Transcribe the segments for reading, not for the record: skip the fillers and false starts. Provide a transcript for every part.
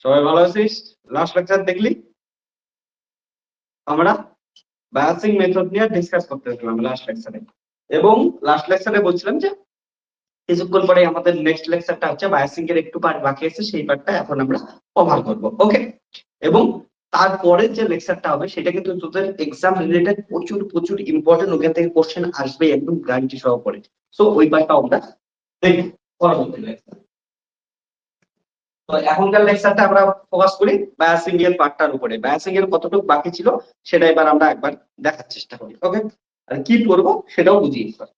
সবাই ভালো আছিস? লাস্ট লেকচার দেখলি? আমরা বায়াসিং মেথড নিয়ে ডিসকাস করতেছিলাম লাস্ট লেকচারে। এবং লাস্ট লেকচারে বলছিলাম যে কিছুক্ষণ পরে আমাদের নেক্সট লেকচারটা হচ্ছে বায়াসিং এর একটু পার্ট বাকি আছে, সেই পার্টটা এখন আমরা কভার করব। ওকে? এবং তারপরে যে লেকচারটা হবে সেটা কিন্তু তোদের এক্সাম রিলেটেড প্রচুর প্রচুর ইম্পর্টেন্ট, ওখান থেকে কোশ্চেন আসবে একদম গ্যারান্টি সহকারে। সো ওই পার্টটা আমরা দেখব পরবর্তী লেকচার। তো এখনকার লেকচারটা আমরা ফোকাস করি বায়াসিং এর পার্টটার উপরে। বায়াসিং এর কতটুকু বাকি ছিল সেটা এবার আমরা একবার দেখার চেষ্টা করি। ওকে? আর কি করব সেটাও বুঝিয়ে দিই।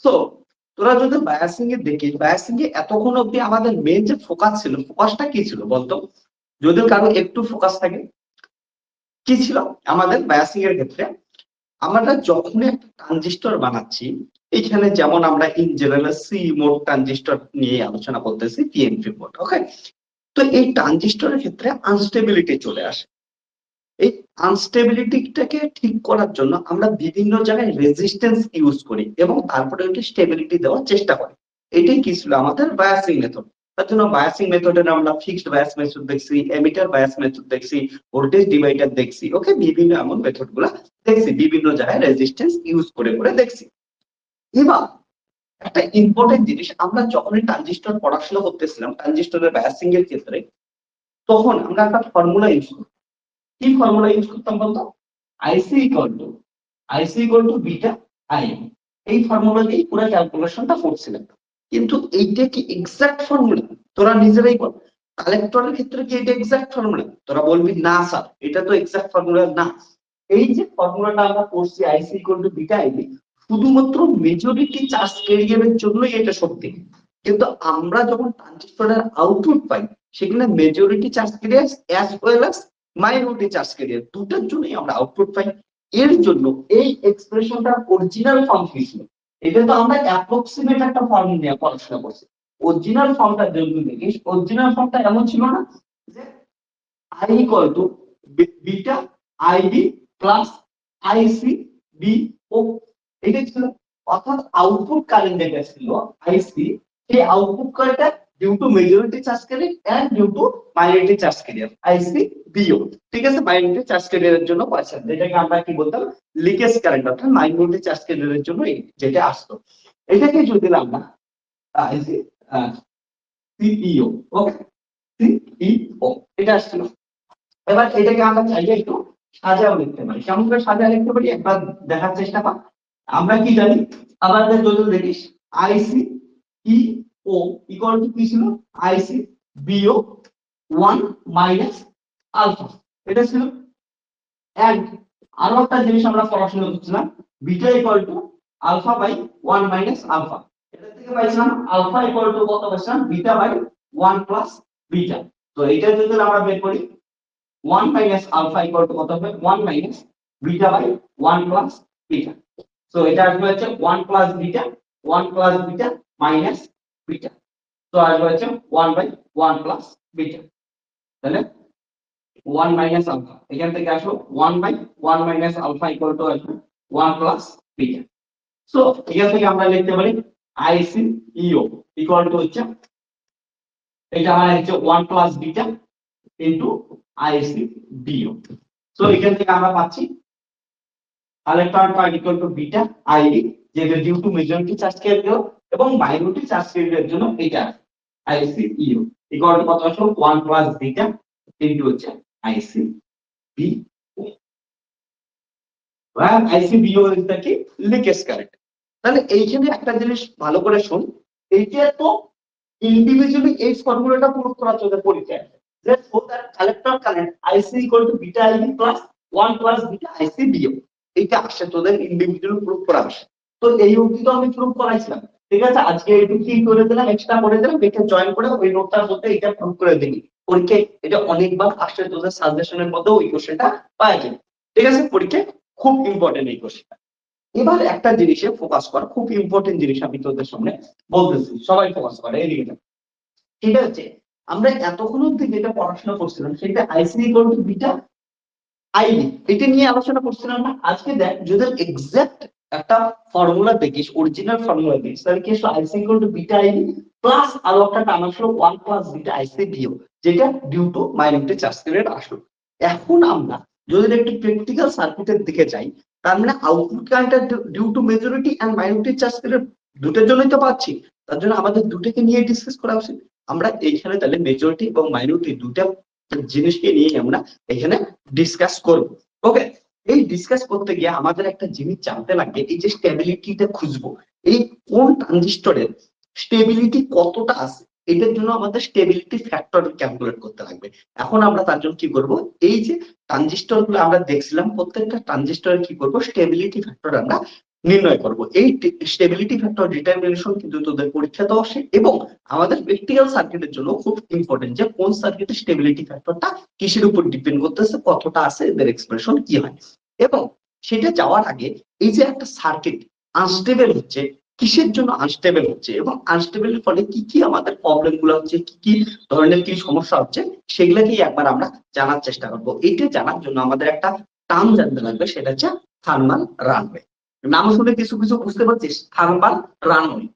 তো তোরা যদি বায়াসিং এ দেখিস, বায়াসিং এ এতক্ষণ অব্দি আমাদের মেন যে ফোকাস ছিল, ফোকাসটা কি ছিল বলতো? যদি কারো একটু ফোকাস থাকে, কি ছিল আমাদের বায়াসিং এর ক্ষেত্রে? আমরা যখন একটা ট্রানজিস্টর বানাচ্ছি, এখানে যেমন আমরা in general C mode transistor নিয়ে আলোচনা করতেছি, পিএনপি মোড। ওকে? তো এই ট্রানজিস্টরের ক্ষেত্রে আনস্টেবিলিটি চলে আসে। এই আনস্টেবিলিটিটাকে ঠিক করার জন্য আমরা বিভিন্ন জায়গায় রেজিস্ট্যান্স ইউজ করি এবং তারপরে ওকে স্টেবিলিটি দেওয়ার চেষ্টা করি। এটাই কি ছিল আমাদের বায়াসিং মেথড। তার জন্য বায়াসিং মেথডে আমরা ফিক্সড বায়াস মেথড দেখছি, এমিটার বায়াস মেথড দেখছি, ভোল্টেজ ডিভাইডার দেখছি। ওকে? বিভিন্ন এমন মেথড গুলা দেখছি, বিভিন্ন জায়গায় রেজিস্ট্যান্স ইউজ করে করে দেখছি। এবার একটা ইম্পর্টেন্ট জিনিস, আমরা যখন ট্রানজিস্টর পড়াশোনা করতেছিলাম ট্রানজিস্টরের বায়াসিং এর ক্ষেত্রে, তখন আমরা একটা ফর্মুলা ইউজ করতাম। কি ফর্মুলা ইউজ করতাম বলতো? আইসি ইকুয়াল টু বিটা আই। এই ফর্মুলা দিয়ে পুরো ক্যালকুলেশনটা করছিলাম। কিন্তু এইটা কি এক্সাক্ট ফর্মুলা? তোরা নিজেরাই বল। কালেক্টরের ক্ষেত্রে কি এটা এক্সাক্ট ফর্মুলা? তোরা বলবি না স্যার, এটা তো এক্সাক্ট ফর্মুলা না। এই যে ফর্মুলাটা আমরা করছি আইসি ইকুয়াল টু বিটা আই, শুধুমাত্র মেজরিটি চার্জ ক্যারিয়ারের জন্যই এটা সত্যি। কিন্তু আমরা যখন ট্রানজিস্টরের আউটপুট পাই, সেখানে majority charge career as well as minority charge career দুটার জন্যই আমরা আউটপুট পাই। এর জন্য এই এক্সপ্রেশনটা অরিজিনাল ফর্ম কি ছিল? এটা তো আমরা অ্যাপ্রক্সিমেট একটা ফর্ম নিয়ে পড়াশোনা করছি। অরিজিনাল ফর্মটা যদি দেখিস, অরিজিনাল ফর্মটা এমন ছিল না যে I equal to beta IB plus IC B O, এটা ছিল। অর্থাৎ আউটপুট কারেন্ট যেটা ছিল আইসি, সেই আউটপুট কারেন্টটা due to majority charge carrier and due to minority charge carrier IC BO. ঠিক আছে? মাইনরিটি চার্জ ক্যারিয়ারের জন্য পয়সা, যেটাকে আমরা কি বলতাম লিকেজ কারেন্ট, অর্থাৎ মাইনরিটি চার্জ ক্যারিয়ারের জন্য যেটা আসতো, এটাকে যদি আমরা আইসি সিইও, ওকে, সিইও এটা আসছিল। এবার এটাকে আমরা চাইলে একটু সাজাও লিখতে পারি। কেমন করে সাজা লিখতে পারি একবার দেখার চেষ্টা কর। আমরা কি জানি, আমাদের যদি দেখিস আইসি ই ও ইকুয়াল টু কি ছিল? আইসি বিও 1 মাইনাস আলফা, এটা ছিল। এন্ড আরো একটা জিনিস আমরা পড়াশোনা করছিলাম, beta equal to alpha by 1 minus alpha. এটা থেকে পাইছিলাম আলফা ইকুয়াল টু কত পাইছিলাম? Beta by 1 plus beta. তো এটা যদি আমরা বের করি 1 মাইনাস আলফা ইকুয়াল টু কত হবে? 1 minus beta by 1 plus beta. So এটা আসবে হচ্ছে 1 plus beta, 1 plus beta minus beta. তো আসবে হচ্ছে 1 বাই 1 প্লাস বিটা। তাহলে 1 মাইনাস আলফা এখান থেকে আসলো 1 by 1 minus alpha equal to আসবে 1 প্লাস বিটা। সো এখান থেকে আমরা লিখতে পারি আইসি ইও ইকুয়াল টু হচ্ছে, এটা মানে হচ্ছে 1 plus beta into IC BO. So এখান থেকে আমরা পাচ্ছি collector part equal to beta ID, যেটা due to majority charge carrier এবং মাইনরিটি চার্জ ক্যারিয়ারের জন্য এটা আইসি ইও ইকুয়াল টু কত আসলো? 1 প্লাস বিটা ইনটু হচ্ছে আইসি বি। আর আইসি বিও ইজ দ্য কি লিকেজ কারেন্ট। তাহলে এইখানে একটা জিনিস ভালো করে শুন, এইটা তো ইন্ডিভিজুয়ালি এই ফর্মুলাটা প্রুফ করা তোদের পরীক্ষায় যে for that collector current IC equal to beta IB plus 1 plus beta IC BO, এইটা আসে তোদের ইন্ডিভিজুয়াল প্রুফ করা আসে। তো এই অবধি তো আমি প্রুফ করাইছিলাম। ঠিক আছে? আজকে একটু কি করে দিলাম, এক্সট্রা করে দিলাম, এটা জয়েন করে ওই নোটটার মধ্যে এটা প্রুফ করে দিবি পরীক্ষায়। এটা অনেকবার আসলে তোদের সাজেশনের মধ্যে ওই কোশ্চেনটা পাওয়া যায়। ঠিক আছে? পরীক্ষায় খুব ইম্পর্টেন্ট এই কোশ্চেনটা। এবার একটা জিনিসে ফোকাস কর, খুব ইম্পর্টেন্ট জিনিস আমি তোদের সামনে বলতেছি, সবাই ফোকাস করে এদিকে। সেটা হচ্ছে আমরা এতক্ষণ অব্দি যেটা পড়াশোনা করছিলাম সেটা আইসি ইকুয়াল টু বিটা আইবি, এটা নিয়ে আলোচনা করছিলাম না। আজকে দেখ যদি এক্সাক্ট একটা ফর্মুলা দেখিস, অরিজিনাল ফর্মুলা দেখিস, তাহলে কি আসলে IC equal to beta IB plus আরো একটা টার্ম আসলো 1 প্লাস বিটা আইসিবিও, যেটা due to minority charge period আসলো। এখন আমরা যদি একটু প্র্যাকটিক্যাল সার্কিটের দিকে যাই, তার মানে আউটপুট কারেন্টটা due to majority and minority charge period দুটোর জন্যই তো পাচ্ছি, তার জন্য আমাদের দুটোকে নিয়ে ডিসকাস করা উচিত। আমরা এইখানে তাহলে মেজরিটি এবং মাইনরিটি দুটা জিনিসকে নিয়ে আমরা এখানে ডিসকাস করব। ওকে, এই ডিসকাস করতে গিয়ে আমাদের একটা জিনিস জানতে লাগবে, এই যে স্টেবিলিটিটা খুঁজবো, এই কোন ট্রানজিস্টরের স্টেবিলিটি কতটা আছে, এটার জন্য আমাদের স্টেবিলিটি ফ্যাক্টর ক্যালকুলেট করতে লাগবে। এখন আমরা তার জন্য কি করব, এই যে ট্রানজিস্টর গুলো আমরা দেখছিলাম, প্রত্যেকটা ট্রানজিস্টরের কি করব, স্টেবিলিটি ফ্যাক্টর আমরা নির্ণয় করব। এই স্টেবিলিটি ফ্যাক্টর ডিটারমিনেশন কিন্তু তোদের পরীক্ষাতেও আসে এবং আমাদের প্র্যাকটিক্যাল সার্কিটের জন্য খুব ইম্পর্টেন্ট, যে কোন সার্কিটের স্টেবিলিটি ফ্যাক্টরটা কিসের উপর ডিপেন্ড করতেছে, কতটা আছে, এদের এক্সপ্রেশন কি হয়। এবং সেটা যাওয়ার আগে এই যে একটা সার্কিট আনস্টেবল হচ্ছে, কিসের জন্য আনস্টেবল হচ্ছে এবং আনস্টেবলের ফলে কি কি আমাদের প্রবলেম গুলো হচ্ছে, কি কি ধরনের কি সমস্যা হচ্ছে, সেগুলোকেই একবার আমরা জানার চেষ্টা করবো। এইটা জানার জন্য আমাদের একটা টার্ম জানতে লাগবে, সেটা হচ্ছে থার্মাল রানওয়ে। নাম শুনে কিছু কিছু বুঝতে পারছিস, থার্মাল রানওয়ে।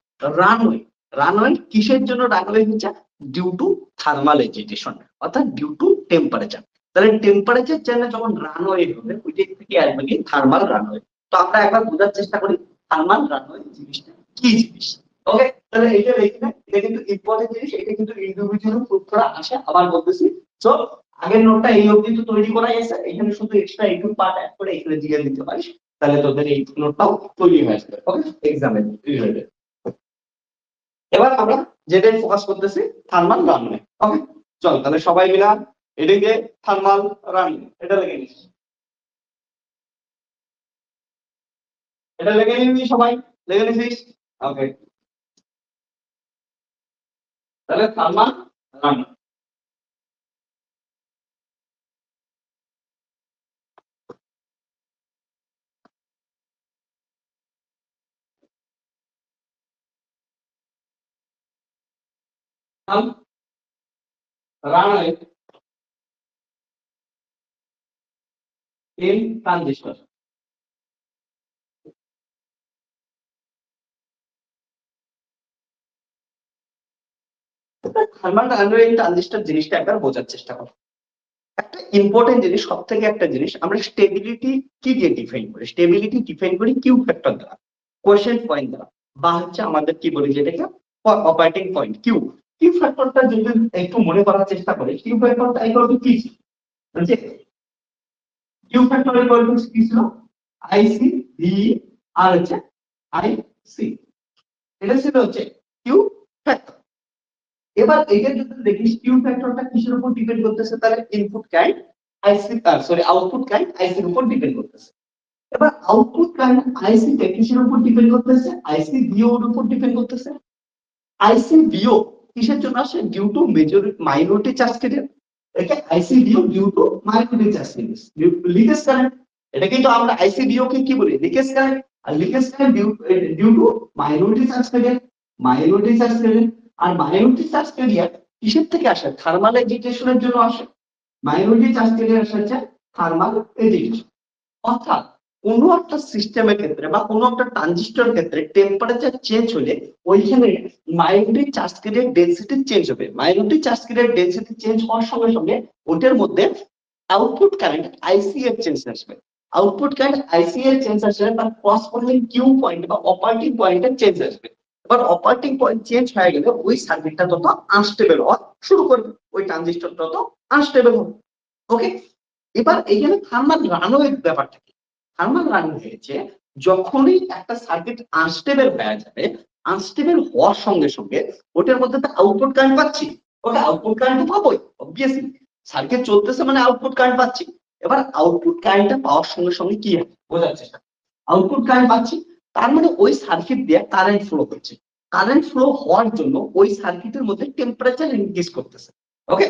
রানওয়ে রানওয়ে কিসের জন্য রানওয়ে হচ্ছে, ডিউ টু থার্মাল এজিটেশন, অর্থাৎ ডিউ টু টেম্পারেচার। তাহলে টেম্পারেচার চেঞ্জে যখন রানওয়ে হবে, ওই দিক থেকে আসবে কি থার্মাল রানওয়ে। তো আমরা একবার বোঝার চেষ্টা করি থার্মাল রানওয়ে জিনিসটা কি জিনিস। ওকে, তাহলে এটা দেখে এটা কিন্তু ইম্পর্টেন্ট জিনিস, এটা কিন্তু ইন্ডিভিজুয়াল প্রুফ করা আসে। আবার বলতেছি, তো আগের নোটটা এই অবধি তো তৈরি করাই আছে, এখানে শুধু এক্সট্রা একটু পার্ট অ্যাড করে এখানে দিয়ে দিতে পারিস, তাহলে তোদের এই নোটটাও তৈরি হয়ে আসবে। ওকে, এক্সামে রিলেটেড। এবার আমরা যেটা ফোকাস করতেছি থার্মাল রানওয়ে। ওকে, চল তাহলে সবাই মিলা এদিকে থার্মাল রানওয়ে এটা লিখে নিস, এটা লিখে নিবি সবাই, লিখে নিছিস? ওকে, তাহলে thermal runaway. Runaway in transistor. Thermal runaway in transistor জিনিসটা একবার বোঝার চেষ্টা করো। একটা ইম্পর্টেন্ট জিনিস, সব থেকে একটা জিনিস, আমরা স্টেবিলিটি কি দিয়ে ডিফাইন করি, স্টেবিলিটি ডিফাইন করি কিউ ফ্যাক্টর দ্বারা, কোয়েশ্চেন পয়েন্ট দ্বারা, বা হচ্ছে আমাদের কি বলি যেটাকে অপারেটিং পয়েন্ট কিউ। কিউ ফ্যাক্টরটা যদি একটু মনে করার চেষ্টা করি, কিউ ফ্যাক্টরটা ইকুয়াল টু কি ছিল, যে কিউ ফ্যাক্টর ইকুয়াল টু কি ছিল, আইসি ভি আর হচ্ছে আইসি, এটা ছিল হচ্ছে কিউ ফ্যাক্টর। এবার এটা যদি দেখিস কিউ ফ্যাক্টরটা কিসের উপর ডিপেন্ড করতেছে, তাহলে ইনপুট কারেন্ট আইসি, সরি আউটপুট কারেন্ট আইসির উপর ডিপেন্ড করতেছে। এবার আউটপুট কারেন্ট আইসি তে কিসের উপর ডিপেন্ড করতেছে, আইসি ভিও এর উপর ডিপেন্ড করতেছে। আইসি ভিও কিসের জন্য আসে, due to majority minority charge carrier. এটা IC BO due to minority charge carrier, leakage current. এটা কিন্তু আমরা আইসি ভিও কে কি বলি, লিকেজ কারেন্ট। আর leakage current due to minority charge carrier, minority charge carrier. আর মাইনরিটি চার্জ ক্যারিয়ার কিসের থেকে আসে, থার্মাল এজিটেশনের জন্য আসে। মাইনরিটি চার্জ ক্যারিয়ার আসে থার্মাল এজিটেশন। অর্থাৎ কোনো একটা সিস্টেমের ক্ষেত্রে বা কোনো একটা ট্রানজিস্টর ক্ষেত্রে টেম্পারেচার চেঞ্জ হলে ওইখানে minority charge carrier density change হবে। Minority charge carrier density change হওয়ার সঙ্গে সঙ্গে ওটার মধ্যে আউটপুট কারেন্ট আইসি এর চেঞ্জ আসবে। আউটপুট কারেন্ট আইসি এর চেঞ্জ আসলে তার করসপন্ডিং কিউ পয়েন্ট বা অপারেটিং পয়েন্টের চেঞ্জ আসবে। এবার অপারেটিং পয়েন্ট চেঞ্জ হয়ে গেলে ওই সার্কিটটা তত আনস্টেবল হওয়া শুরু করবে, ওই ট্রানজিস্টর তত আনস্টেবল হবে। ওকে, এবার এইখানে থার্মাল রানওয়ে ব্যাপারটা কি, থার্মাল রানওয়ে হয়েছে যখনই একটা সার্কিট আনস্টেবল হয়ে যাবে, আনস্টেবল হওয়ার সঙ্গে সঙ্গে ওটার মধ্যে তো আউটপুট কারেন্ট পাচ্ছি, ওটা আউটপুট কারেন্ট পাবোই অবভিয়াসলি, সার্কিট চলতেছে মানে আউটপুট কারেন্ট পাচ্ছি। এবার আউটপুট কারেন্টটা পাওয়ার সঙ্গে সঙ্গে কি হয় বোঝার চেষ্টা, আউটপুট কারেন্ট পাচ্ছি, তার মানে ওই সার্কিট দিয়ে কারেন্ট ফ্লো হচ্ছে। কারেন্ট ফ্লো হওয়ার জন্য ওই সার্কিটের মধ্যে টেম্পারেচার ইনক্রিজ করতেছে। ওকে,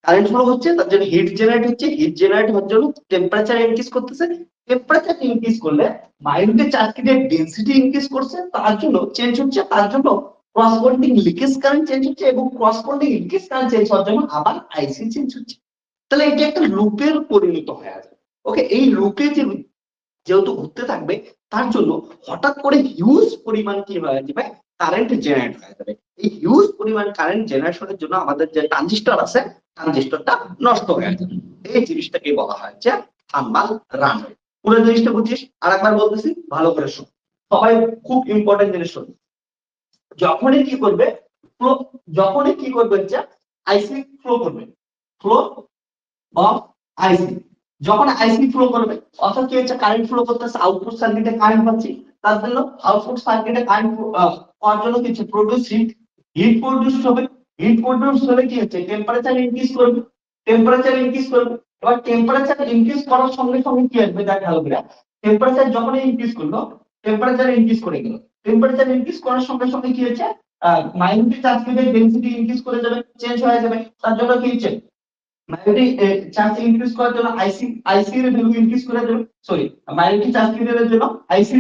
কারেন্ট ফ্লো হচ্ছে, তার জন্য হিট জেনারেট হচ্ছে, হিট জেনারেট হওয়ার জন্য টেম্পারেচার ইনক্রিজ করতেছে। টেম্পারেচার ইনক্রিজ করলে মাইনরিটি সার্কিটের ডেনসিটি ইনক্রিজ করছে, তার জন্য চেঞ্জ হচ্ছে, তার জন্য করসপন্ডিং লিকেজ কারেন্ট চেঞ্জ হচ্ছে এবং করসপন্ডিং লিকেজ কারেন্ট চেঞ্জ হওয়ার জন্য আবার আইসি চেঞ্জ হচ্ছে। তাহলে এটা একটা লুপের পরিণত হয়ে যাবে। ওকে, এই লুপে যেহেতু ঘুরতে থাকবে, তার জন্য হঠাৎ করে হিউজ পরিমাণ কি হয়ে যাবে, কারেন্ট জেনারেট হয়ে যাবে। এই হিউজ পরিমাণ কারেন্ট জেনারেশনের জন্য আমাদের যে ট্রানজিস্টর আছে ট্রানজিস্টরটা নষ্ট হয়ে যাবে। এই জিনিসটাকে বলা হয় যে থার্মাল রানওয়ে। পুরো জিনিসটা বুঝছিস? আরেকবার বলতেছি, ভালো করে শোন, সবাই খুব ইম্পর্টেন্ট জিনিস শোন। যখনই কি করবে যে আইসি ফ্লো করবে, ফ্লো অফ আইসি, যখন আইসি ফ্লো করবে অর্থাৎ কি হচ্ছে, কারেন্ট ফ্লো করতেছে, আউটপুট সার্কিটে কারেন্ট পাচ্ছি, তার জন্য আউটপুট সার্কিটে কারেন্ট পাওয়ার জন্য কিছু প্রোডিউস হিট প্রোডিউস হবে। হিট প্রোডিউস হলে কি হচ্ছে, টেম্পারেচার ইনক্রিজ করবে, টেম্পারেচার ইনক্রিজ করবে। এবার টেম্পারেচার ইনক্রিজ করার সঙ্গে সঙ্গে কি আসবে, দেখ ভালো করে, টেম্পারেচার যখনই ইনক্রিজ করলো, টেম্পারেচার ইনক্রিজ করে গেল, টেম্পারেচার ইনক্রিজ করার সঙ্গে সঙ্গে কি হচ্ছে, মাইনরিটি চার্জের ডেনসিটি ইনক্রিজ করে যাবে, চেঞ্জ হয়ে যাবে। তার জন্য কি হচ্ছে, মাইনরিটি চার্জ ইনক্রিজ করার জন্য আইসি এর ভ্যালু ইনক্রিজ করে দেবে, সরি, মাইনরিটি চার্জ এর জন্য আইসি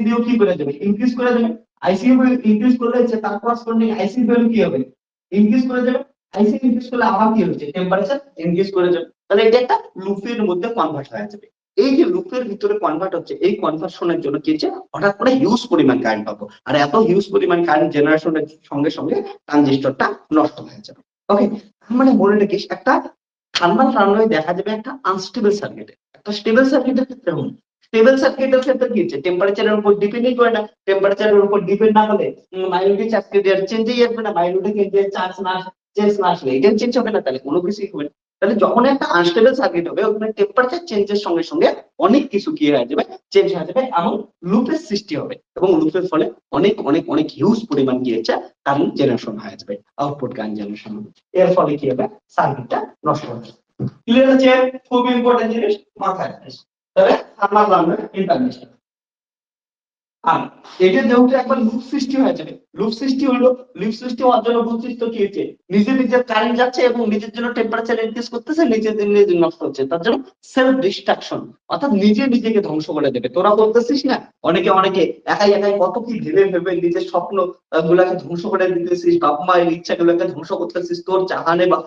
বিও কি করে দেবে, ইনক্রিজ করে দেবে। আইসি ভ্যালু ইনক্রিজ করলে হচ্ছে তার করেসপন্ডিং আইসি ভ্যালু কি হবে, ইনক্রিজ করে দেবে। আইসি ইনক্রিজ করলে আবার কি হচ্ছে, টেম্পারেচার ইনক্রিজ করে যাবে। তাহলে এটা একটা লুপের মধ্যে কনভার্ট হয়ে যাবে। এই যে লুপের ভিতরে কনভার্ট হচ্ছে, এই কনভার্সনের জন্য কি হচ্ছে, হঠাৎ করে হিউজ পরিমাণ কারেন্ট পাবো, আর এত হিউজ পরিমাণ কারেন্ট জেনারেশনের সঙ্গে সঙ্গে ট্রানজিস্টরটা নষ্ট হয়ে যাবে। ওকে, মানে মনে রাখিস, একটা থার্মাল রানওয়ে দেখা যাবে একটা আনস্টেবল সার্কিটে, একটা স্টেবল সার্কিটের ক্ষেত্রে হল, স্টেবল সার্কিটের ক্ষেত্রে কি হচ্ছে, টেম্পারেচারের উপর ডিপেন্ডই করে না, টেম্পারেচারের উপর ডিপেন্ড না হলে মাইনরিটি চার্জ চেঞ্জই আসবে না, মাইনরিটি চার্জ না চেঞ্জ না আসলে এটা চেঞ্জ হবে না, তাহলে কোনো কিছুই হবে না। তাহলে যখন একটা আনস্টেবল সার্কিট হবে, ওখানে টেম্পারেচার চেঞ্জের সঙ্গে সঙ্গে অনেক কিছু কি হয়ে যাবে, চেঞ্জ হয়ে যাবে, এমন লুপের সৃষ্টি হবে, এবং লুপের ফলে অনেক অনেক অনেক হিউজ পরিমাণ কি হচ্ছে, কারেন্ট জেনারেশন হয়ে যাবে, আউটপুট কারেন্ট জেনারেশন হবে। এর ফলে কি হবে, সার্কিটটা নষ্ট হয়ে যাবে। ক্লিয়ার আছে? খুব ইম্পর্টেন্ট জিনিস মাথায় রাখিস। তবে থার্মাল রানওয়ে ইন্টারন্যাশনাল। আর এটা যেহেতু একবার লুপ সৃষ্টি হয়ে যাবে, লুপ সৃষ্টি হলো, লুপ সৃষ্টি হওয়ার জন্য বৈশিষ্ট্য কি হচ্ছে, নিজে নিজের কারেন্ট যাচ্ছে এবং নিজের জন্য টেম্পারেচার ইনক্রিজ করতেছে, নিজের দিন নিজে নষ্ট হচ্ছে, তার জন্য সেলফ ডিস্ট্রাকশন, অর্থাৎ নিজে নিজেকে ধ্বংস করে দেবে। তোরা বলতেছিস না, অনেকে অনেকে একাই একাই কত কি ভেবে ভেবে নিজের স্বপ্ন গুলাকে ধ্বংস করে দিতেছিস, বাপ মায়ের ইচ্ছা গুলাকে ধ্বংস করতেছিস, তোর জাহানে বা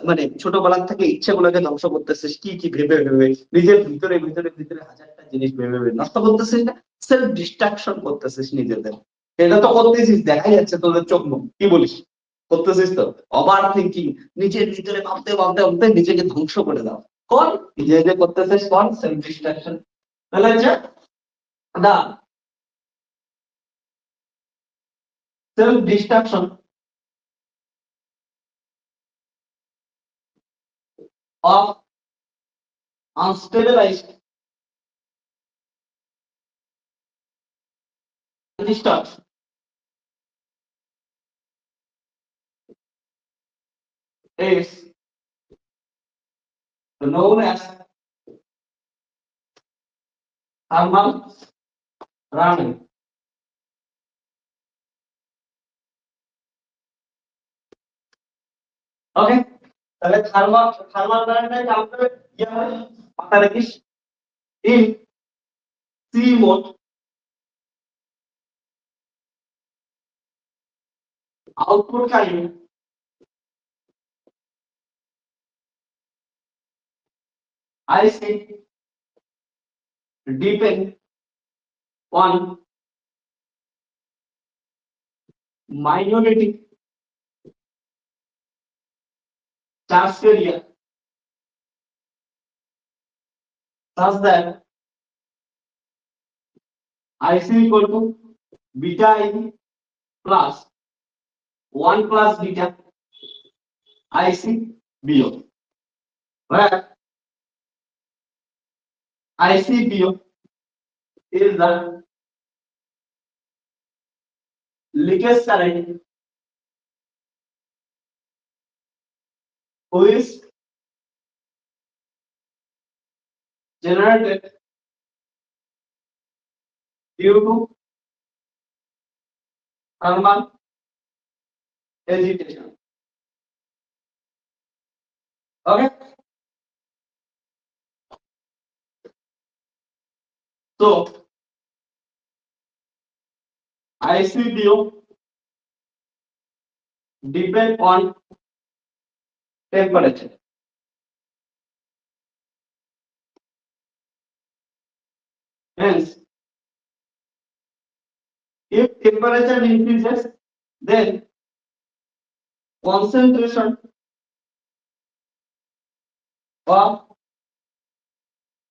মানে ছোটবেলা থেকে ইচ্ছা গুলাকে ধ্বংস করতেছিস, কি কি ভেবে ভেবে নিজের ভিতরে ভিতরে ভিতরে হাজারটা জিনিস ভেবে ভেবে নষ্ট করতেছিস না, সেলফ ডিস্ট্রাকশন করতেছিস নিজেদের। এটা তো করতেছিস, দেখাই যাচ্ছে তোদের চোখ মুখ, কি বলিস, করতেছিস তো। ওভার থিঙ্কিং, নিজের ভিতরে ভাবতে ভাবতে ভাবতে নিজেকে ধ্বংস করে দাও, কর নিজে যে করতেছিস, কর সেলফ ডিস্ট্রাকশন। তাহলে হচ্ছে the self destruction of unstabilized transistor is known as thermal running. Okay, তাহলে থার্মাল রানিং কাউন্টার ইয়া হয়, মাথায় রাখিস, in C mode output current IC depend on minority charge carrier such that IC equal to beta I plus 1 plus beta IC BO, where IC BO is the leakage current which generated due to thermal agitation. Okay, so ICBO depend on temperature. Hence, if temperature increases, then concentration of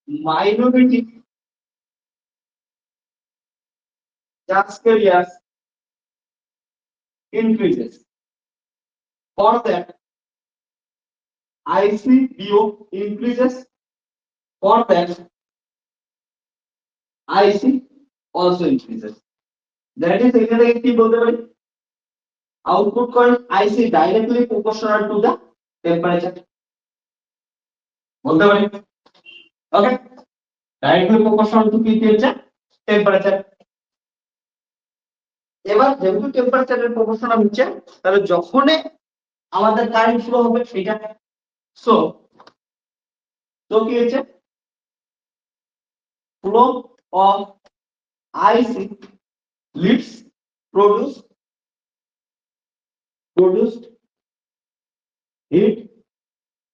minority tax areas increases. For that, ICBO increases. For that, IC also increases. That is এখানে কি বলতে পারি output current IC directly proportional to the temperature বলতে পারি ওকে directly proportional to কি হচ্ছে temperature এবার যেহেতু টেম্পারেচারের প্রপোর্শনাল হচ্ছে তাহলে যখন আমাদের কারেন্ট ফ্লো হবে সেটা সো তো কি হচ্ছে flow of IC leads produced heat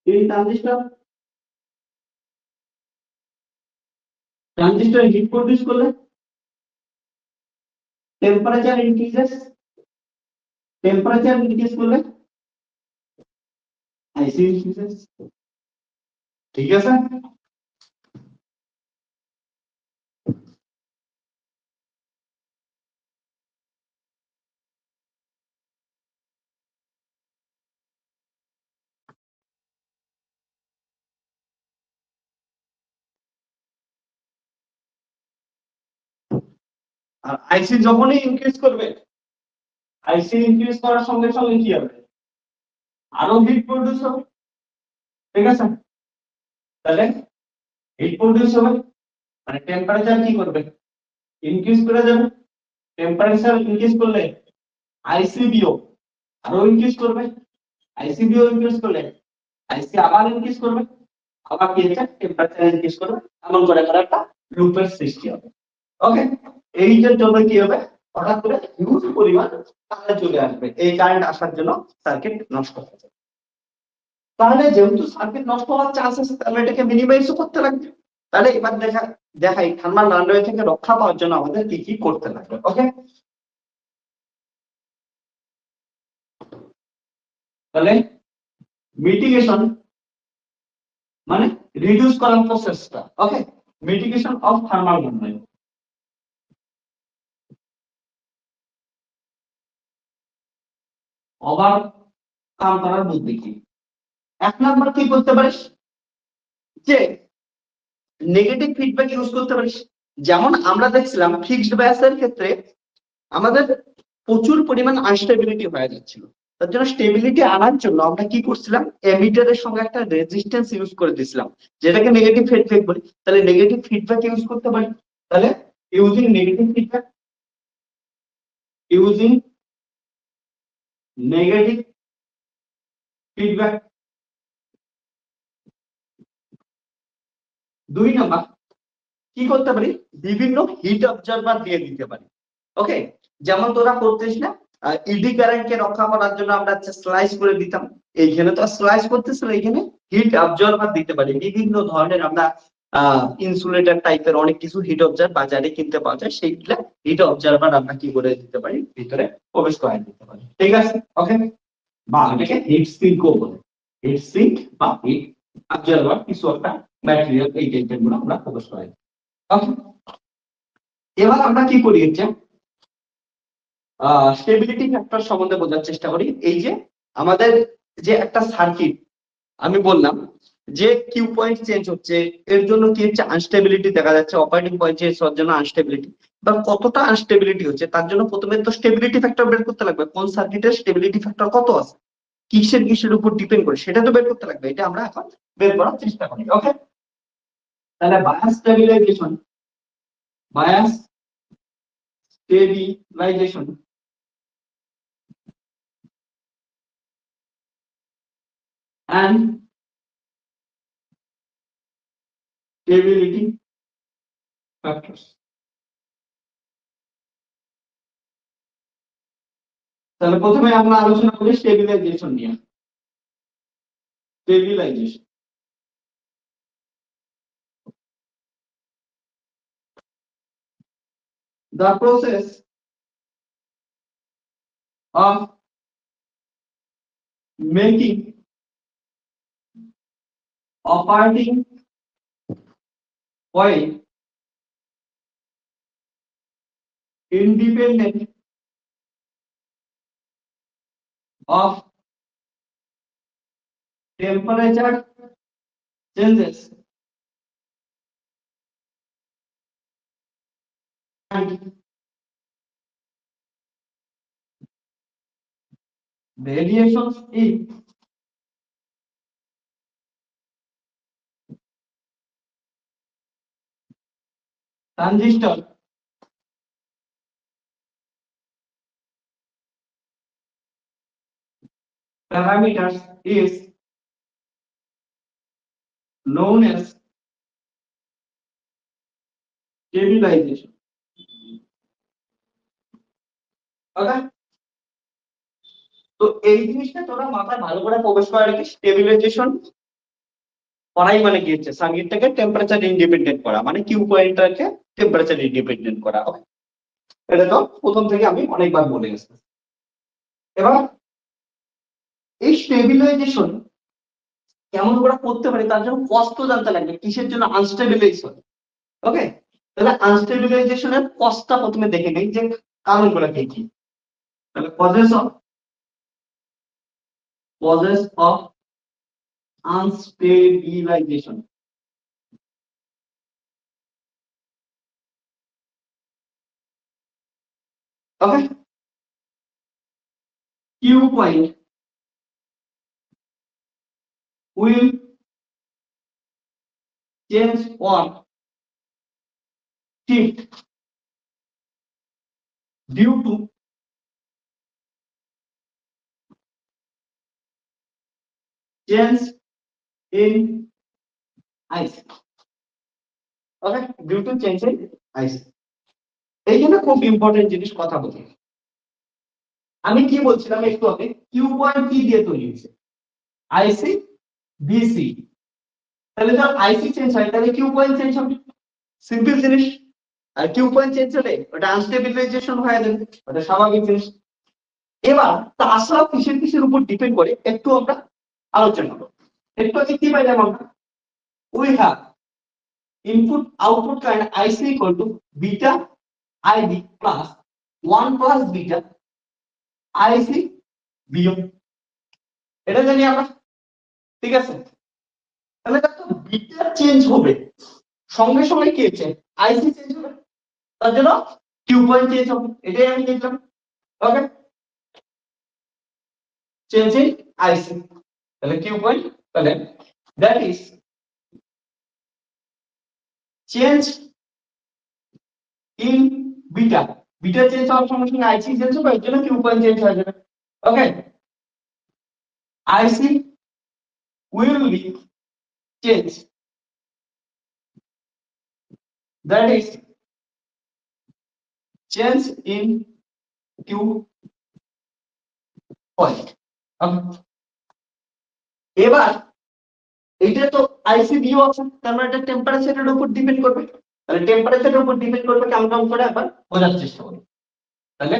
in transistor heat produce করলে temperature increase করলে IC increases ঠিক আছে আর আইসি যখনই ইনক্রিজ করবে আইসি ইনক্রিজ করার সঙ্গে সঙ্গে কি হবে আরো হিট প্রডিউস হবে ঠিক আছে তাহলে হিট প্রডিউস হবে মানে টেম্পারেচার কি করবে ইনক্রিজ করে যাবে টেম্পারেচার ইনক্রিজ করলে আইসিবিও আরো ইনক্রিজ করবে আইসিবিও ইনক্রিজ করলে আইসি আবার ইনক্রিজ করবে আবার কি হচ্ছে টেম্পারেচার ইনক্রিজ করবে এমন করে একটা লুপের সৃষ্টি হবে ওকে এইটার জন্য কি হবে হঠাৎ করে হিউজ পরিমাণ কারেন্ট চলে আসবে এই কারেন্ট আসার জন্য সার্কিট নষ্ট হয়ে যাবে তাহলে যেহেতু সার্কিট নষ্ট হওয়ার চান্স আছে তাহলে এটাকে মিনিমাইজ করতে লাগবে তাহলে এবার দেখাই থার্মাল রানওয়ে থেকে রক্ষা পাওয়ার জন্য আমাদের কি কি করতে লাগবে ওকে তাহলে মিটিগেশন মানে রিডিউস করার প্রসেসটা okay mitigation of thermal runaway overcome করার বুদ্ধি কি এক নাম্বার কি করতে পারিস যে নেগেটিভ ফিডব্যাক ইউজ করতে পারিস যেমন আমরা দেখছিলাম ফিক্সড বায়াসের ক্ষেত্রে আমাদের প্রচুর পরিমাণ আনস্টেবিলিটি হয়ে যাচ্ছিল তার জন্য স্টেবিলিটি আনার জন্য আমরা কি করছিলাম এমিটারের সঙ্গে একটা রেজিস্ট্যান্স ইউজ করে দিয়েছিলাম যেটাকে নেগেটিভ ফিডব্যাক বলি তাহলে নেগেটিভ ফিডব্যাক ইউজ করতে পারি তাহলে using negative feedback using negative feedback দুই নাম্বার কি করতে পারি বিভিন্ন হিট অবজারভার দিয়ে দিতে পারি ওকে যেমন তোরা করতিস না ইডি কারেন্টকে রক্ষা করার জন্য আমরা স্লাইস করে দিতাম এইখানে তো স্লাইস করতেছিল এইখানে হিট অবজারভার দিতে পারি বিভিন্ন ধরনের আমরা ইনসুলেটর টাইপের অনেক কিছু হিট অবজার্ভার বাজারে কিনতে পাওয়া যায় সেইগুলা হিট অবজারভার আমরা কি করে দিতে পারি ভিতরে প্রবেশ করে দিতে পারি ঠিক আছে ওকে বা এটাকে হিট সিঙ্কও বলে হিট সিঙ্ক বা হিট অবজারভার কিছু একটা ম্যাটেরিয়াল এই টাইপের গুলো আমরা প্রবেশ করাই ওকে এবার আমরা কি করি হচ্ছে স্টেবিলিটি ফ্যাক্টর সম্বন্ধে বোঝার চেষ্টা করি এই যে আমাদের যে একটা সার্কিট আমি বললাম যে কিউ পয়েন্ট চেঞ্জ হচ্ছে এর জন্য কি হচ্ছে আনস্টেবিলিটি দেখা যাচ্ছে অপারেটিং পয়েন্ট চেঞ্জ হওয়ার জন্য আনস্টেবিলিটি বা কতটা আনস্টেবিলিটি হচ্ছে তার জন্য প্রথমে তো স্টেবিলিটি ফ্যাক্টর বের করতে লাগবে কোন সার্কিটের স্টেবিলিটি ফ্যাক্টর কত আছে কিসের উপর ডিপেন্ড করে সেটা তো বের করতে লাগবে এটা আমরা এখন বের করার চেষ্টা করি ওকে তাহলে bias stabilisation and stability factors তাহলে প্রথমে আমরা আলোচনা করি স্টেবিলাইজেশন নিয়ে stabilisation the process of making operating point independent of temperature changes and variations in transistor parameters is known as stabilization. Okay? তো এই জিনিসটা তোরা মাথায় ভালো করে প্রবেশ করে রাখিস, স্টেবিলাইজেশন করাই মানে কি হচ্ছে, সার্কিটটাকে টেম্পারেচার ইন্ডিপেন্ডেন্ট করা, মানে কিউ পয়েন্টটাকে টেম্পারেচার ইন্ডিপেন্ডেন্ট করা। ওকে, এটা তো প্রথম থেকে আমি অনেকবার বলে গেছি। এবার এই স্টেবিলাইজেশন কেমন করে করতে পারি তার জন্য কষ্ট জানতে লাগবে, কিসের জন্য আনস্টেবিলাইজ হয়। ওকে, তাহলে আনস্টেবিলাইজেশনের কষ্টটা প্রথমে দেখে নেই যে কারণগুলো কি কি। তাহলে causes of unstabilization. Okay, Q point will change or shift due to change in ice. Okay, due to change in ice. এইখানে খুব ইম্পর্টেন্ট জিনিস কথা বলি। আমি কি বলছিলাম একটু আগে, কিউ পয়েন্ট কি দিয়ে তৈরি হয়েছে, আইসি বিসি। তাহলে যখন আইসি চেঞ্জ হয় তাহলে কিউ পয়েন্ট চেঞ্জ হবে, সিম্পল জিনিস। আর কিউ পয়েন্ট চেঞ্জ হলে ওটা আনস্টেবিলাইজেশন হয়ে যাবে, ওটা স্বাভাবিক জিনিস। এবার তাছাড়াও কিসের কিসের উপর ডিপেন্ড করে একটু আমরা আলোচনা করব। একটু আগে কি পাইলাম আমরা, we have input output current IC equal to beta IB plus 1 plus beta IC বিয়োগ, এটা জানি আমরা, ঠিক আছে। তাহলে দেখো বিটা চেঞ্জ হবে সঙ্গে সঙ্গে কি হচ্ছে, আইসি চেঞ্জ হবে, তার জন্য কিউ পয়েন্ট চেঞ্জ হবে, এটাই আমি লিখলাম। ওকে, চেঞ্জ ইন আইসি, তাহলে কিউ পয়েন্ট, তাহলে that is change in beta, beta change হওয়ার সঙ্গে সঙ্গে আইসি চেঞ্জ হবে, এর জন্য কিউ পয়েন্ট চেঞ্জ হয়ে যাবে। ওকে, আইসি will be changed, that is change in Q point. এবার এটা তো আইসি বিও আছে, তার মানে এটা টেম্পারেচারের উপর ডিপেন্ড করবে, তাহলে টেম্পারেচারের উপর ডিপেন্ড করবে কেমন কেমন করে একবার বোঝার চেষ্টা করি। তাহলে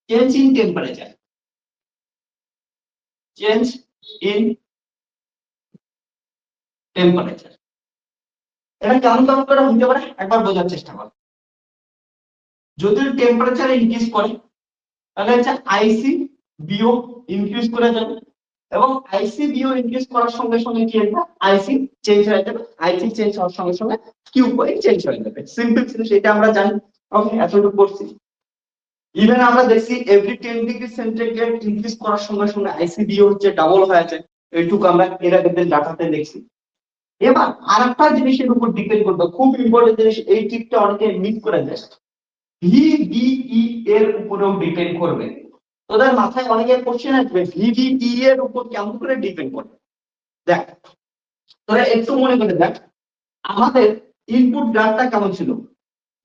change in temperature, change in temperature, এটা কেমন কেমন করে হতে পারে একবার বোঝার চেষ্টা করো। যদি টেম্পারেচার ইনক্রিজ করে তাহলে হচ্ছে আইসি বিও ইনক্রিজ করে যাবে, এবং আইসি বিও ইনক্রিজ করার সঙ্গে সঙ্গে কি হবে, আইসি চেঞ্জ হয়ে যাবে, আইসি চেঞ্জ হওয়ার সঙ্গে সঙ্গে কিউ পয়েন্ট চেঞ্জ হয়ে যাবে। সিম্পল জিনিস, এটা আমরা জানি। ওকে, এতটুকু করছি। ইভেন আমরা দেখছি এভরি 10 ডিগ্রি সেন্টিগ্রেড ইনক্রিজ করার সঙ্গে সঙ্গে আইসি বিও হচ্ছে ডাবল হয়ে যায়, এইটুকু আমরা এর আগের ডাটাতে দেখছি। এবার আরেকটা জিনিসের উপর ডিপেন্ড করবে, খুব ইম্পর্টেন্ট জিনিস, এই টিপটা অনেকে মিস করে যায়, ভিডিই এর উপরেও ডিপেন্ড করবে। তোদের মাথায় অনেকের কোশ্চেন আসবে ভিডিই এর উপর কেমন করে ডিপেন্ড করবে। দেখ তোরা একটু মনে করে দেখ, আমাদের ইনপুট গ্রাফটা কেমন ছিল,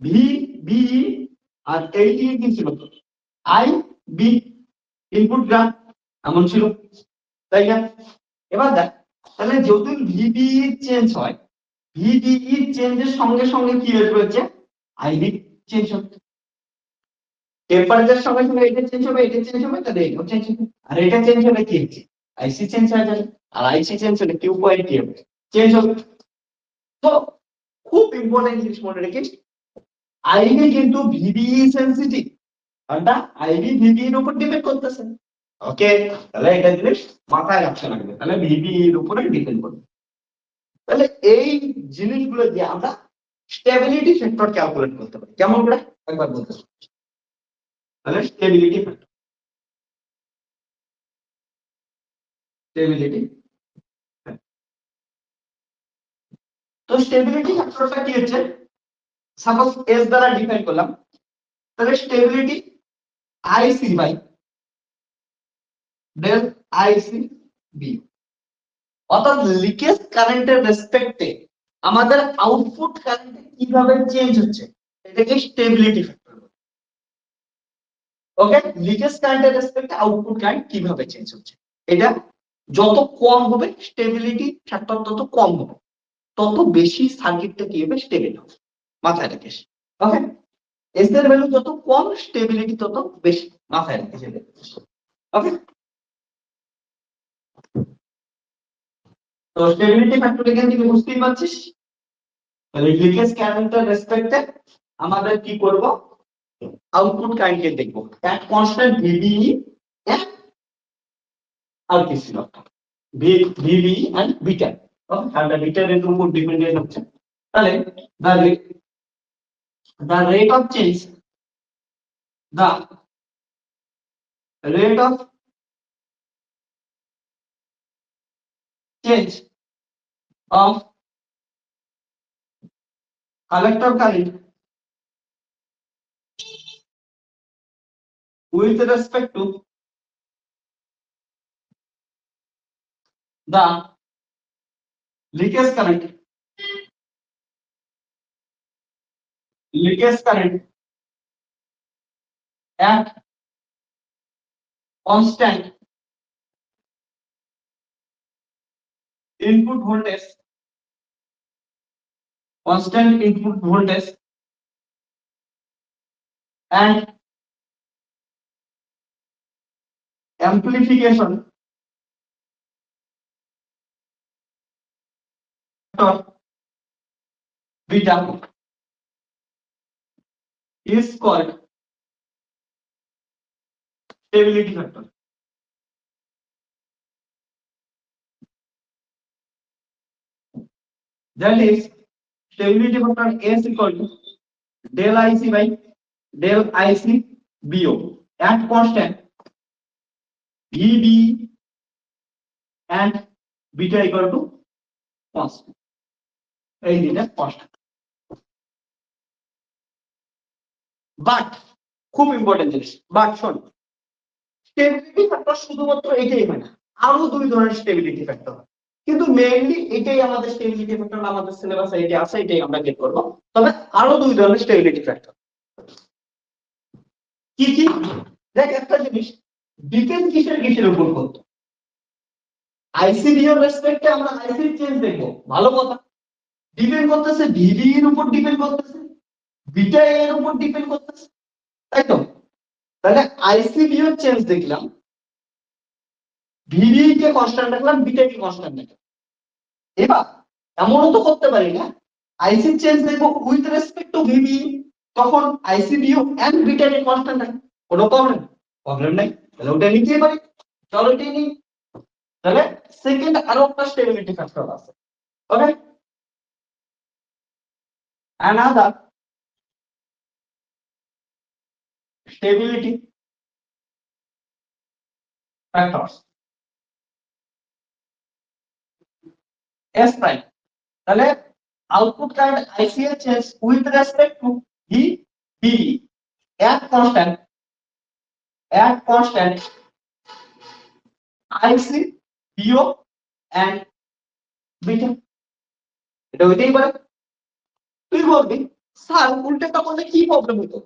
ভি বি আর এইটি কি ছিল, আই বি, ইনপুট গ্রাফ এমন ছিল, তাই না? এবার দেখ, তাহলে যদি ভিডিই চেঞ্জ হয়, ভিডিই চেঞ্জের সঙ্গে সঙ্গে কি রয়েছে, আইবি চেঞ্জ হবে। টেম্পারেচার সঙ্গে সঙ্গে এটা চেঞ্জ হবে, এটা চেঞ্জ হবে, তাহলে এটাও চেঞ্জ হবে। আর এটা চেঞ্জ হলে কি হচ্ছে, আইসি চেঞ্জ হয়ে যাবে। আর আইসি চেঞ্জ হলে কিউ পয়েন্ট কি হবে, চেঞ্জ হবে। তো খুব ইম্পর্টেন্ট জিনিস মনে রেখে, আইভি কিন্তু ভিবি সেনসিটিভ, কারণটা আইভি ভিবি এর উপর ডিপেন্ড করতেছে। ওকে, তাহলে এটা জিনিস মাথায় রাখতে লাগবে, তাহলে ভিবি এর উপরে ডিপেন্ড করবে। তাহলে এই জিনিসগুলো দিয়ে আমরা স্টেবিলিটি ফ্যাক্টর ক্যালকুলেট করতে পারি। কেমন করে একবার বলতে, তাহলে স্টেবিলিটি ফ্যাক্টর, স্টেবিলিটি, তো স্টেবিলিটি ফ্যাক্টরটা কি হচ্ছে, সাপোজ এস দ্বারা ডিফাইন করলাম, তাহলে stability IC by del IC B, অর্থাৎ লিকেজ কারেন্টের রেসপেক্টে আমাদের আউটপুট কারেন্ট কিভাবে চেঞ্জ হচ্ছে, এটাকে স্টেবিলিটি ফ্যাক্টর। ওকে, লিকেজ কারেন্টের রেসপেক্টে আউটপুট কারেন্ট কিভাবে চেঞ্জ হচ্ছে, এটা যত কম হবে স্টেবিলিটি ফ্যাক্টর তত কম হবে, তত বেশি সার্কিটটা কি হবে, স্টেবল হবে। মাথায় রাখিস। ওকে, এস এর ভ্যালু যত কম স্টেবিলিটি তত বেশি, মাথায় রাখিস। ওকে, তো স্টেবিলিটি ফ্যাক্টর এখান থেকে বুঝতেই পারছিস। তাহলে লিকেজ কারেন্টের রেসপেক্টে আমাদের কি করব, আউটপুট কারেন্টকে দেখব এট কনস্ট্যান্ট ভিবিই এন্ড আর কিছু না, ভিবি এন্ড বিটা। তাহলে বিটার এর উপর ডিপেন্ডেন্ট হচ্ছে, তাহলে the rate of change, the rate of change of collector current with respect to the leakage current at constant input voltage, and amplification factor beta is called stability factor. That is stability factor S equal to del IC by del IC BO at constant VB and beta equal to constant. এই দুইটা constant, but খুব important জিনিস, but শোন, stability factor শুধুমাত্র এটাই হয় না, আরো দুই ধরনের স্টেবিলিটি ফ্যাক্টর হয়, কিন্তু মেইনলি এটাই আমাদের স্টেবিলিটি ফ্যাক্টর, আমাদের সিলেবাসে এটা আছে, এটাই আমরা গেট করব। তবে আরো দুই ধরনের স্টেবিলিটি ফ্যাক্টর কি কি, দেখ একটা জিনিস, ডিপেন্ড কিসের উপর করতো, আইসিবি এর রেসপেক্টে আমরা আইসি চেঞ্জ দেখবো, ভালো কথা, ডিপেন্ড করতেছে ভিবি এর উপর, ডিপেন্ড করতেছে বিটা এর উপর, ডিপেন্ড করতেছে, তাই তো। তাহলে আইসিবি এর চেঞ্জ দেখলাম, ভিবি কে কনস্ট্যান্ট রাখলাম, বিটা কে কনস্ট্যান্ট রাখলাম। এবার এমনও তো করতে পারি না, আইসি চেঞ্জ দেখবো উইথ রেসপেক্ট টু ভিবি, তখন আইসিবিও এন্ড বিটা কে কনস্ট্যান্ট রাখি, কোনো প্রবলেম নাই, তাহলে ওটা নিতেই পারি। চলো এটাই নিই। তাহলে সেকেন্ড আরো একটা স্টেবিলিটি ফ্যাক্টর আছে। ওকে, another stability factors S prime, তাহলে আউটপুট কারেন্ট আইসি এর change with respect two V at constant IC BO and beta, এটা হইতেই পারে। তুই বলবি স্যার উল্টাটা করলে কি প্রবলেম হতো,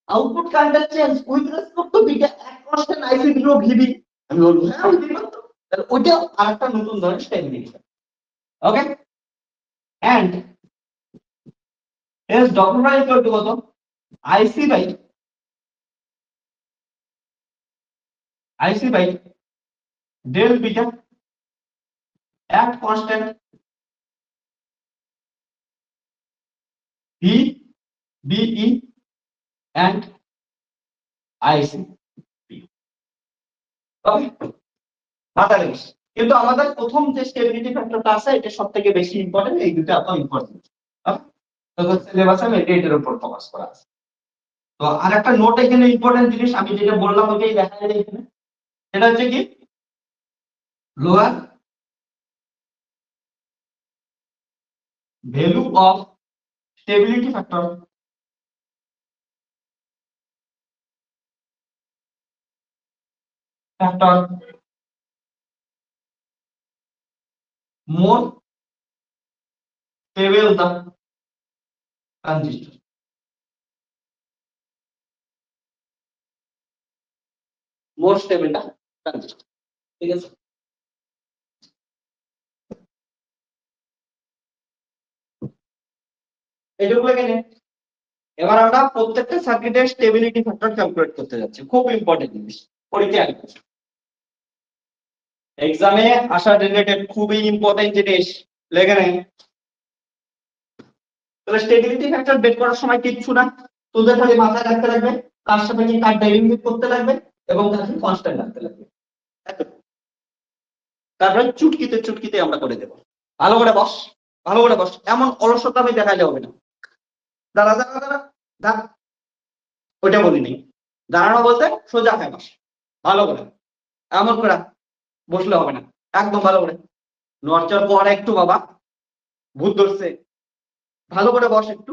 output current change with respect two beta at constant IC BO VB, আমি বলবো হ্যাঁ হইতেই পারতো, তাহলে ওইটাও আরেকটা নতুন ধরনের stability. Okay, and S double prime equal to কত, IC by IC by del beta at constant V BE and IC ওকে মাথা রাখিস কিন্তু আমাদের প্রথম যে স্টেবিলিটি ফ্যাক্টরটা আছে এটা সবথেকে বেশি ইম্পর্টেন্ট এই দুটো এত ইম্পর্টেন্ট তো সিলেবাসে আমি এটার উপর ফোকাস করা আছে তো আরেকটা নোট এখানে ইম্পর্টেন্ট জিনিস আমি যেটা বললাম ওইটাই দেখা যায় এখানে সেটা হচ্ছে কি lower value of stability factor more stable the transistor more stable the transistor ঠিক আছে এইটুকু কেন এবার আমরা প্রত্যেকটা সার্কিটের স্টেবিলিটি ফ্যাক্টর ক্যালকুলেট করতে যাচ্ছি খুব ইম্পর্টেন্ট জিনিস পরীক্ষায় এক্সামে আসা রিলেটেড খুবই ইম্পর্টেন্ট জিনিস লেখে নেন তাহলে স্টেবিলিটি ফ্যাক্টর বের করার সময় কিচ্ছু না তোদের খালি মাথায় রাখতে লাগবে তার সাথে কি তার ডেরিভেটিভ করতে লাগবে এবং তাকে কনস্ট্যান্ট রাখতে লাগবে তারপরে চুটকিতে চুটকিতে আমরা করে দেব ভালো করে বস ভালো করে বস এমন অলসতা আমি দেখা যাবে না দাঁড়া দাঁড়া দাঁড়া দাঁড়া ওইটা বলিনি দাঁড়ানো বলতে সোজা হয়ে বস ভালো করে এমন করে বসলে হবে না একদম ভালো করে নড়চড় পর একটু বাবা ভূত ধরছে ভালো করে বস একটু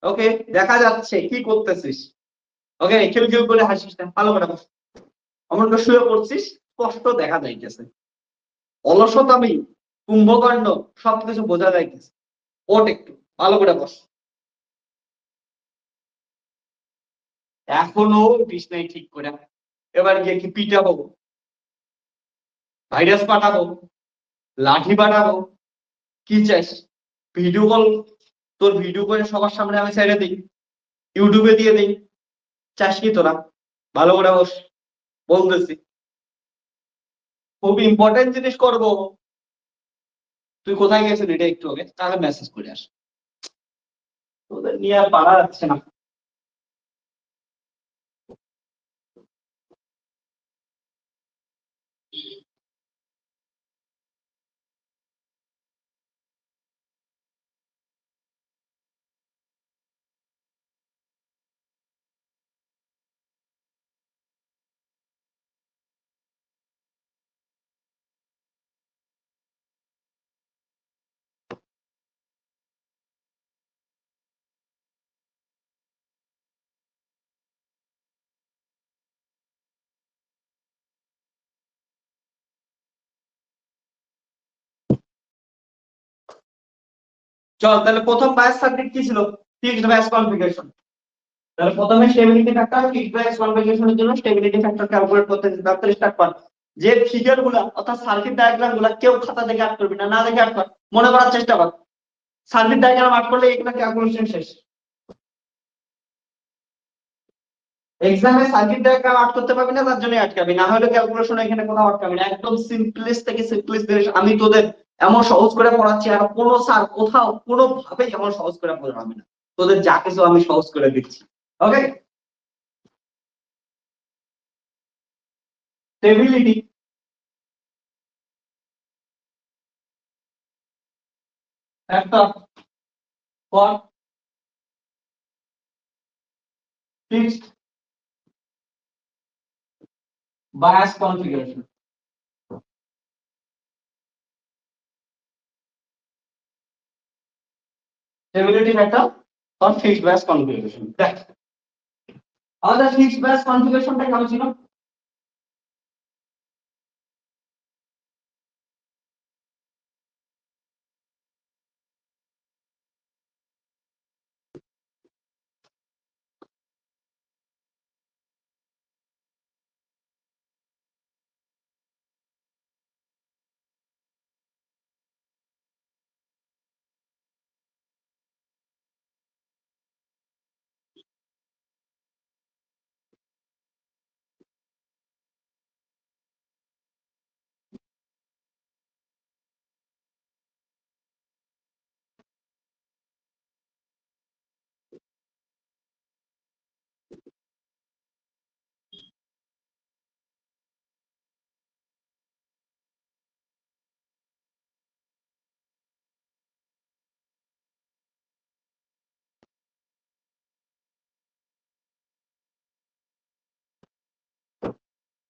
ওকে দেখা যাচ্ছে কি করতেছিস ওকে কেউ কেউ করে হাসিস না ভালো করে বস এমন করে শুয়ে পড়ছিস স্পষ্ট দেখা যাইতেছে অলসতামি কুম্ভকর্ণ সবকিছু বোঝা যাইতেছে ওট একটু ভালো করে বস এখনো উঠিস নাই ঠিক করে এবার গিয়ে কি পিটাবো ভাইরাস পাঠাবো লাঠি পাঠাবো কি চাইস ভিডিও কল তোর ভিডিও করে সবার সামনে আমি ছেড়ে দিই ইউটিউবে দিয়ে দিই চাস কি তোরা ভালো করে বস বলতেছি খুব ইম্পর্টেন্ট জিনিস করবো তুই কোথায় গেছিস এটা একটু আগে তাহলে মেসেজ করে আস তোদের নিয়ে আর পারা যাচ্ছে না চল তাহলে প্রথম বায়াস সার্কিট কি ছিল ফিক্সড বায়াস কনফিগারেশন তাহলে প্রথমে স্টেবিলিটি ফ্যাক্টর ফিক্সড বায়াস কনফিগারেশনের জন্য স্টেবিলিটি ফ্যাক্টর ক্যালকুলেট করতে তারপরে স্টার্ট কর যে ফিগার গুলা অর্থাৎ সার্কিট ডায়াগ্রাম গুলা কেউ খাতা দেখে আর্ট করবি না না দেখে আর্ট কর মনে করার চেষ্টা কর সার্কিট ডায়াগ্রাম আর্ট করলে এগুলা ক্যালকুলেশন শেষ এক্সামে সার্কিট ডায়াগ্রাম আর্ট করতে পারবি না তার জন্য আটকাবি না হলে ক্যালকুলেশন এখানে কোথাও আটকাবি না একদম সিম্পলেস্ট থেকে সিম্পলেস্ট জিনিস আমি তোদের এমন সহজ করে পড়াচ্ছি আর কোনো স্যার কোথাও কোনো ভাবে এমন সহজ করে পড়াবে না তোদের যা কিছু আমি সহজ করে দিচ্ছি okay stability factor for fixed bias configuration stability factor for fixed bias configuration দেখ আমাদের ফিক্সড বায়াস কনফিগারেশনটা কেমন ছিল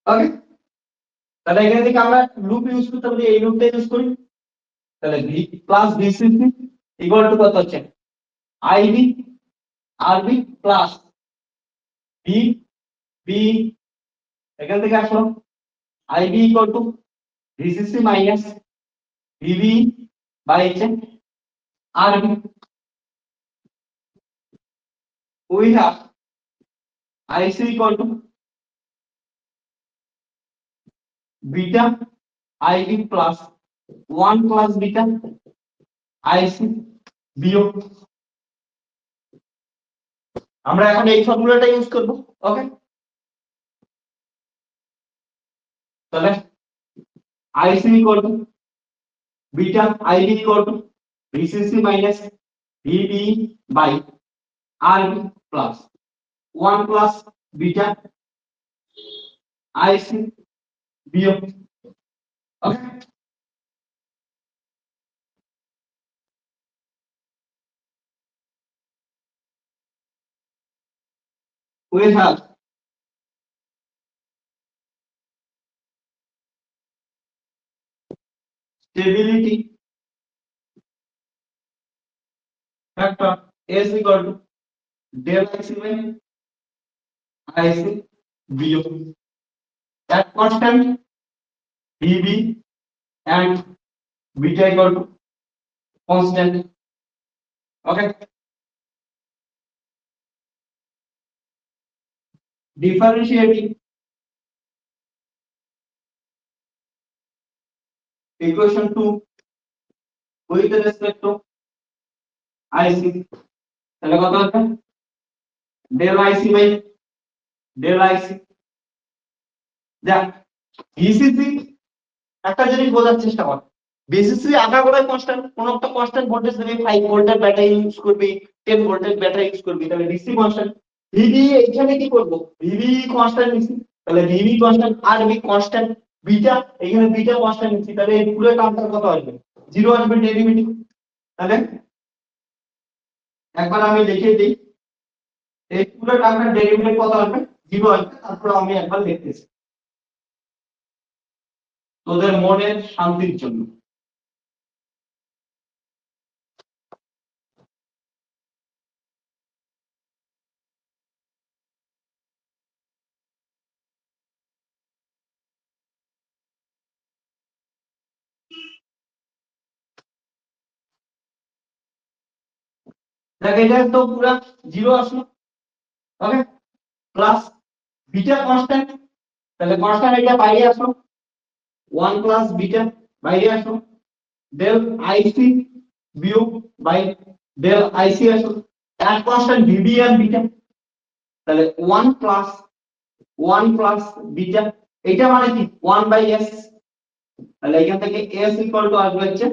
ওকে, তাহলে এখানে থেকে আমরা লুপ ইউজ করতে পারি, এই লুপটা ইউজ করি। তাহলে V plus VCC equal to কত হচ্ছে IB RB plus V B, এখান থেকে আসলো IB equal to VCC minus VB by RB. we have IC equal to beta IB plus 1 plus beta IC বিয়োগ, আমরা এখন এই ফর্মুলাটা ইউজ করব। ওকে, তাহলে IC equal to beta IB equal to VCC minus VB by RB plus 1 plus beta IC বিয়োগ। ওকে, we have stability factor S equal to del IC by IC বিয়োগ at constant VB and beta equal to constant. Okay, differentiating equation 2 with respect to IC, তাহলে কত হবে del IC by del IC। দেখ VCC একটা জিনিস বোঝার চেষ্টা কর, ভিসিসি আগাগোড়াই কনস্ট্যান্ট, কোন একটা কনস্ট্যান্ট ভোল্টেজ দেবে, 5 ভোল্টের ব্যাটারি ইউজ করবি, 10 ভোল্টের ব্যাটারি ইউজ করবি, তাহলে ডিসি কনস্ট্যান্ট। ভিভি এখানে কি করব, ভিভি কনস্ট্যান্ট নিছি, তাহলে ভিভি কনস্ট্যান্ট আর ভি কনস্ট্যান্ট, বিটা এখানে বিটা কনস্ট্যান্ট নিছি, তাহলে এই পুরো টার্মটা কত আসবে, জিরো আসবে ডেরিভেটিভ। তাহলে একবার আমি লিখে দিই, এই পুরো টার্মের ডেরিভেটিভ কত আসবে, জিরো আসবে। তারপর আমি একবার লিখতেছি তোদের মনের শান্তির জন্য। দেখ এটা তো পুরো জিরো আসলো। ওকে, প্লাস বিটা কনস্ট্যান্ট, তাহলে কনস্ট্যান্ট এটা বাইরে আসলো, 1 প্লাস বিটা বাইরে আসলো, ডেল আইসি বিয়োগ বাই ডেল আইসি আসলো, এক কনস্ট্যান্ট ভিবি আর বিটা, তাহলে 1 প্লাস বিটা, এটা মানে কি 1 বাই এস, তাহলে এখান থেকে এস ইকুয়াল টু আসবে হচ্ছে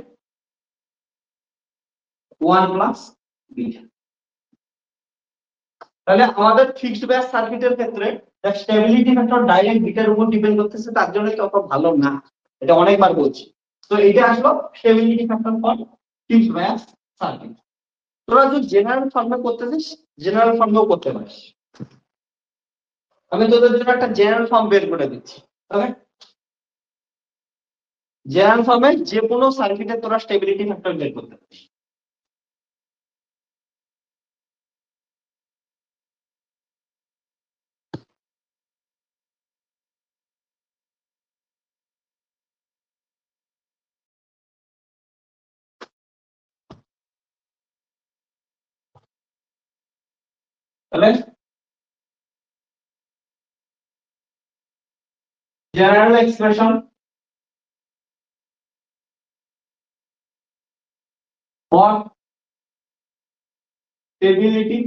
1 প্লাস বিটা। তাহলে আমাদের ফিক্সড ব্যাস সার্কিটের ক্ষেত্রে স্টেবিলিটি ফ্যাক্টর ডাইরেক্ট বিটার উপর ডিপেন্ড করতেছে, তার জন্য তত ভালো না, এটা অনেকবার বলছি। তো এটা আসলো স্টেবিলিটি ফ্যাক্টর ফর ফিক্সড ব্যাস সার্কিট। তোরা যদি জেনারেল ফর্মে করতেছিস, জেনারেল ফর্মেও করতে পারিস। আমি তোদের জন্য একটা জেনারেল ফর্ম বের করে দিচ্ছি। ওকে, জেনারেল ফর্মে যে কোনো সার্কিটে তোরা স্টেবিলিটি ফ্যাক্টর বের করতে পারিস। তাহলে general expression for stability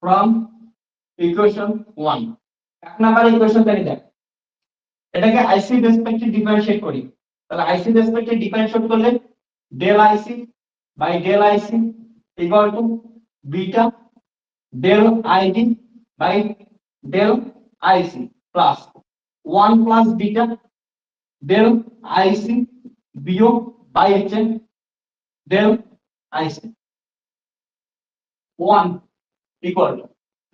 from equation 1। এক নাম্বার ইকুয়েশন থেকে দেখ, এটাকে আইসি রেসপেক্টে ডিফারেন্সিয়েট করি, তাহলে আইসি রেসপেক্টে ডিফারেন্সিয়েট করলে del IC by del IC equal to beta del ID by del IC plus 1 plus beta del IC বিয়োগ বাই হচ্ছে del IC 1 equal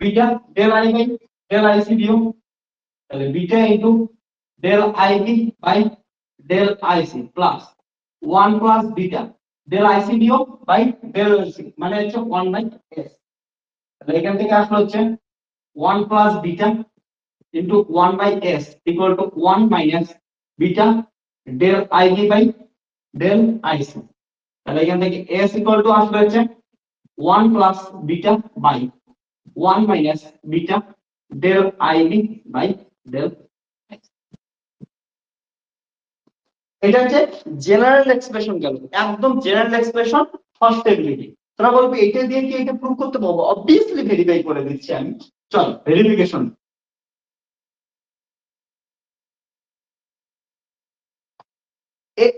beta del I by del IC বিয়োগ তাহলে beta into del IB by del IC plus 1 plus beta del IC বিয়োগ by del আইসি মানে হচ্ছে 1 by S. তাহলে এখান থেকে আসলে হচ্ছে 1 plus beta into 1 by S equal to 1 minus beta del IB by del IC. তাহলে এখান থেকে এস ইকুয়াল টু আসলে হচ্ছে 1 plus beta by 1 minus beta del IB by del IC. এটা হচ্ছে জেনারেল এক্সপ্রেশন গেল, একদম জেনারেল এক্সপ্রেশন ফর স্টেবিলিটি। তোরা বলবি এটা দিয়ে কি এটা প্রুভ করতে পারবো? অবভিয়াসলি ভেরিফাই করে দিচ্ছি আমি। চল ভেরিফিকেশন।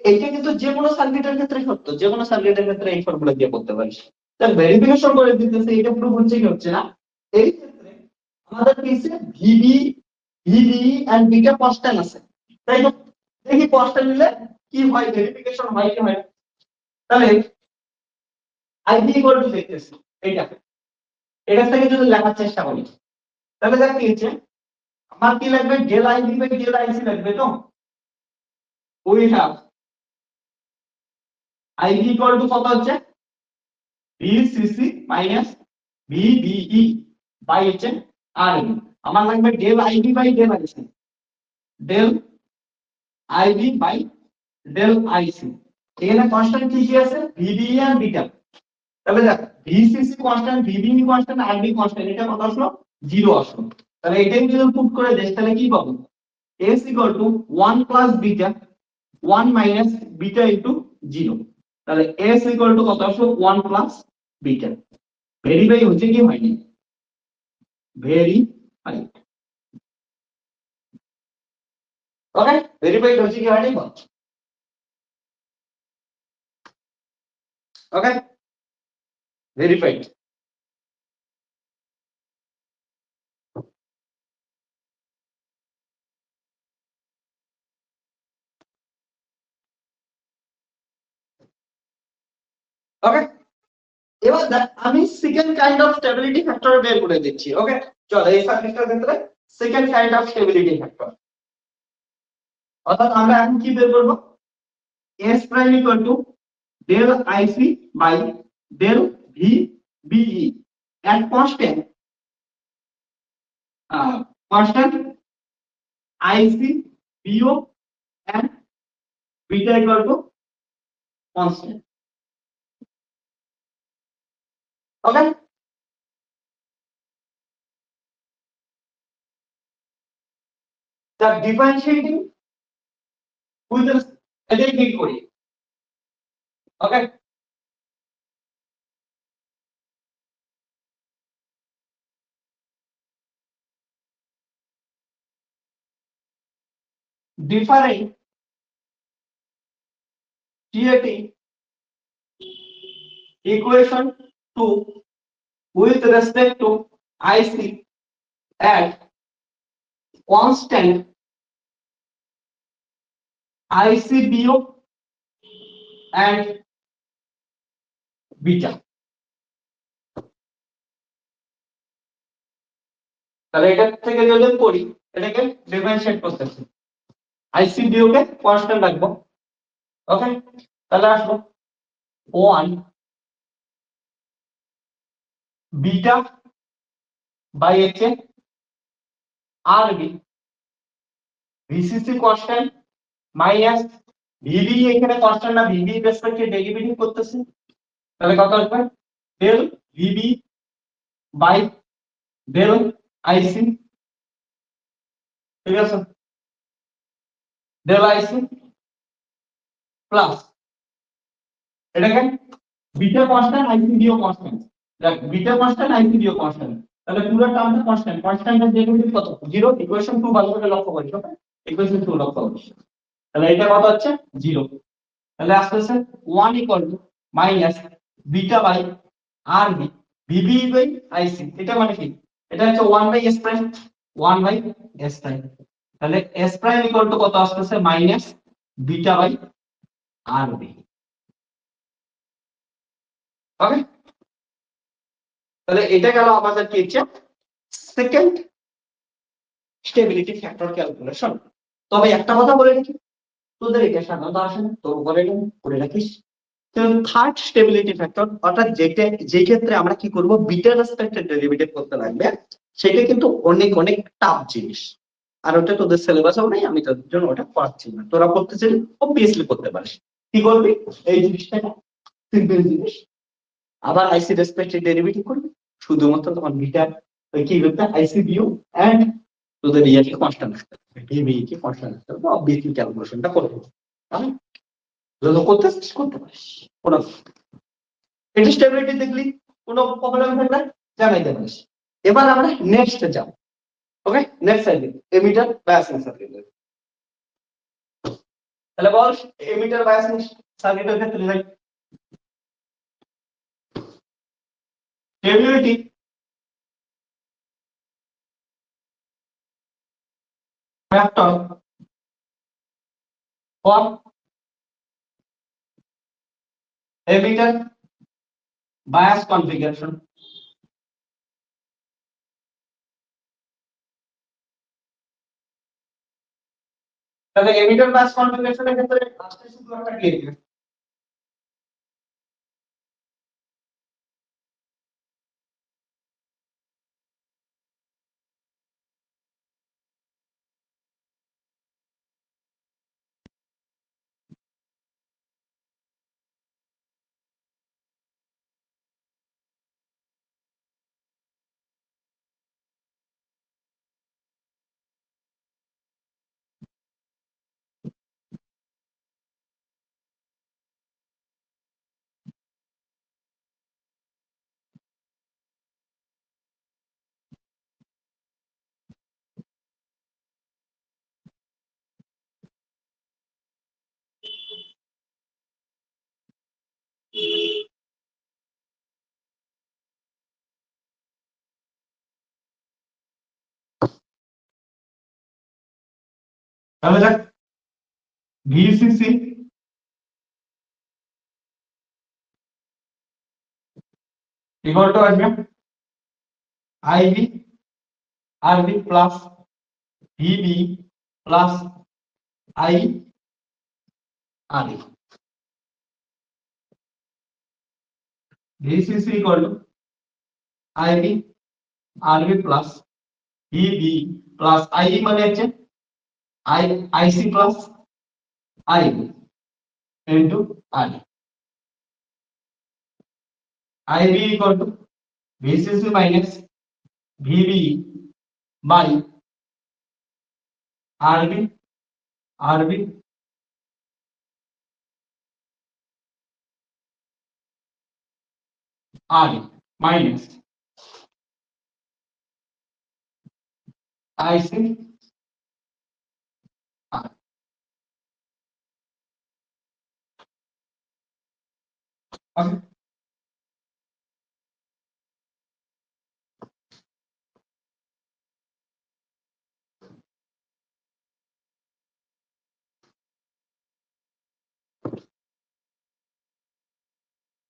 এইটা কিন্তু যে কোনো সার্কিটের ক্ষেত্রে সত্য, যে কোনো সার্কিটের ক্ষেত্রে এই ফর্মুলা দিয়ে করতে পারিস। তাহলে ভেরিফিকেশন করে দিতেছে এটা প্রুভ হচ্ছে কি হচ্ছে না। এই ক্ষেত্রে আমাদের পিছে VB VB and beta constant আছে, তাই না? দেখি কনস্ট্যান্ট নিলে কি হয়, ভেরিফিকেশন হয় কি হয়। তাহলে আইবি ইকুয়াল টু দেখতেছি এইটা, এটা থেকে যদি লেখার চেষ্টা করি তাহলে দেখ কি হচ্ছে, আমার কি লাগবে del IB by del IC লাগবে। তো we have IB equal to কত হচ্ছে ভিসিসি মাইনাস ভিবিই বাই হচ্ছে আরবি। আমার লাগবে del IB by del IC, del IB by del IC. এখানে কনস্ট্যান্ট কি কি আছে, ভিবিই আর বিটা। তাহলে দেখ ভিসিসি কনস্ট্যান্ট, ভিবিই কনস্ট্যান্ট, আরবি কনস্ট্যান্ট, এটা কত আসলো 0 আসলো। তাহলে এটাই যদি পুট করে দেই তাহলে কি পাবো, s equal to 1 plus beta 1 minus beta into 0। তাহলে s ইকুয়াল টু কত আসলো 1 প্লাস বিটা। ভেরিফাই হচ্ছে কি হয়নি, ভেরিফাই। ওকে, ভেরিফাইড হচ্ছে কি হয়নি বল। ওকে, ভেরিফাইড। ওকে, এবার আমি second kind of stability factor বের করে দিচ্ছি। ওকে, চল এই সার্কিটটার ক্ষেত্রে second kind of stability factor, অর্থাৎ আমরা এখন কি বের করব, s prime equal to del IC by del VBE at constant constant IC বিয়োগ and beta equal to constant. Okay, the differentiating with the এটাই ঠিক করি। ওকে, differentiating equation to with respect to IC at constant IC বিয়োগ and beta। তাহলে এটা থেকে যদি করি এটাকে ডিফারেন্সিয়েট করতেছি, আইসি বিয়োগে কনস্ট্যান্ট রাখবো। ওকে, তাহলে আসবো 1 বিটা বাই হচ্ছে আরবি ভিসিসি কনস্ট্যান্ট মাইনাস ভিবি, এখানে কনস্ট্যান্ট না ভিবি রেসপেক্টে ডেরিভেটিভ করতেছি, তাহলে কত আসবে ডেল ভিবি বাই ডেল আইসি। ঠিক আছে, ডেল আইসি প্লাস এটাকে বিটা কনস্ট্যান্ট আইসি বিয়োগ কনস্ট্যান্ট, দেখ বিটা কনস্ট্যান্ট আইসি বিয়োগ কনস্ট্যান্ট, তাহলে পুরো টার্মটা কনস্ট্যান্ট, কনস্ট্যান্টের ডেরিভেটিভ কত 0। ইকুয়েশন 2 ভালো করে লক্ষ্য করিস। ওকে, ইকুয়েশন 2 লক্ষ্য করিস, তাহলে এটা কত হচ্ছে 0। তাহলে আসতেছে 1 equal to minus beta by RB VB by IC. এটা মানে কি, এটা হচ্ছে 1 by s prime, 1 by s prime. তাহলে s প্রাইম ইকুয়াল টু কত আসতেছে minus beta by R B. Okay, তাহলে এটা গেল আমাদের কি হচ্ছে সেকেন্ড স্টেবিলিটি ফ্যাক্টর ক্যালকুলেশন। তবে একটা কথা বলে রাখি, তোদের এটা সাধারণত আসে না, তো করে রাখিস। থার্ড স্টেবিলিটি ফ্যাক্টর, অর্থাৎ যেটা যে ক্ষেত্রে আমরা কি করব বিটা রেসপেক্টেড ডেরিভেটিভ করতে লাগবে, সেটা কিন্তু অনেক অনেক টাফ জিনিস। আর ওটা তোদের সিলেবাসেও নেই, আমি তোদের জন্য ওটা পড়াচ্ছি না, তোরা পড়তে চাইলে অবভিয়াসলি করতে পারিস। কি করবি, এই জিনিসটাকে সিম্পল জিনিস, আবার আইসি রেসপেক্টেড ডেরিভেটিভ করবি, শুধুমাত্র তখন বিটা কি করতে আইসি বিউ এন্ড তোদের ইয়াকে কনস্ট্যান্ট রাখতে হবে, ভিবি কে কনস্ট্যান্ট রাখতে হবে, অবভিয়াসলি ক্যালকুলেশনটা করতে হবে। তাহলে যত করতে করতে পারিস কোনো, এটা স্টেবিলিটি দেখলি কোনো প্রবলেম থাকলে জানাইতে পারিস। এবার আমরা নেক্সট যাব। Okay, next side emitter biasing circuit. তাহলে বল এমিটার বায়াসিং সার্কিটের ক্ষেত্রে যাই, stability factor for emitter bias configuration. তাহলে এমিটার বায়াস কনফিগারেশনের ক্ষেত্রে আসছে শুধু একটা ক্লিক। তাহলে দেখ ভিসিসি ইকুয়াল টু আসবে IB RB plus VB plus I RB. VCC equal to IB RB plus VB plus I মানে হচ্ছে I IC plus IB into R. IB equal to VCC minus VB by আরবি আরবি R minus IC R. Okay,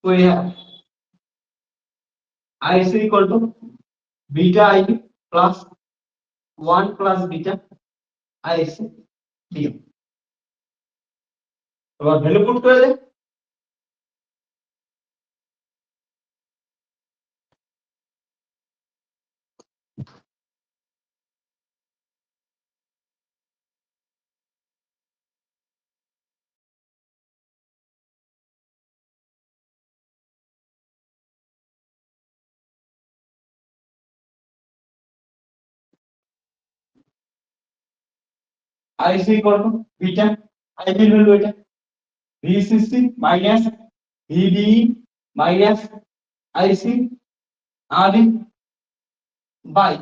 we have IC equal to beta IB plus 1 plus beta IC dio। এবার value put করে দে। IC equal to beta IB value এটা VCC minus VBE minus IC RB by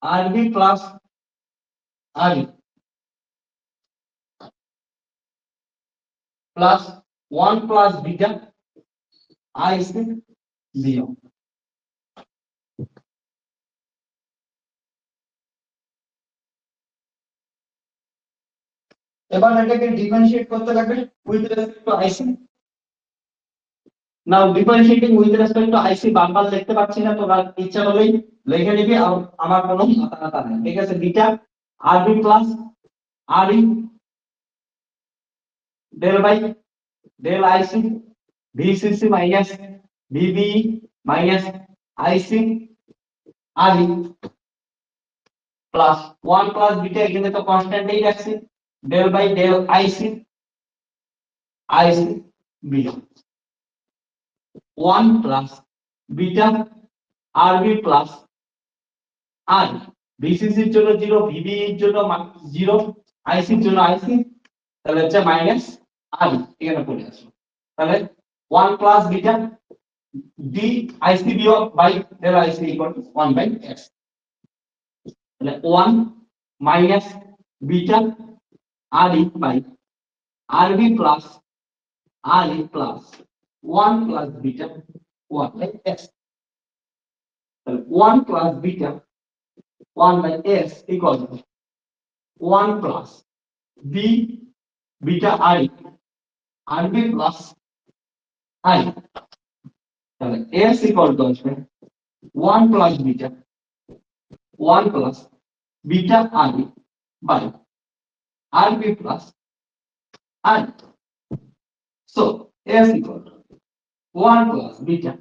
RB plus RE plus 1 plus beta IC dio। এবার এটাকে differentiate করতে লাগবে with respect to IC. Now differentiating with respect to IC বারবার লিখতে পারছি না, তোমরা ইচ্ছা করলেই লিখে নিবি, আর আমার কোনো মাথা ব্যথা নেই। ঠিক আছে, beta RB plus RE del by del IC VCC minus VB minus IC RE plus 1 plus beta, এখানে তো কনস্ট্যান্টই রাখছি, del by del IC IC beta 1 plus beta RB plus R VCC এর জন্য 0, ভিবি এর জন্য 0, আইসি এর জন্য আইসি, তাহলে হচ্ছে মাইনাস আর এখানে পড়ে আসবে। তাহলে 1 প্লাস বিটা ডি আইসি বিয়োগ by del IC equal to 1 by x। তাহলে 1 minus beta R E by RB plus R E plus 1 plus beta 1 by x। তাহলে 1 plus beta 1 by s equal to 1 plus b beta I rb plus I, তাহলে s equal to আসবে 1 plus beta 1 plus beta I by rb plus I. So s equal to 1 plus beta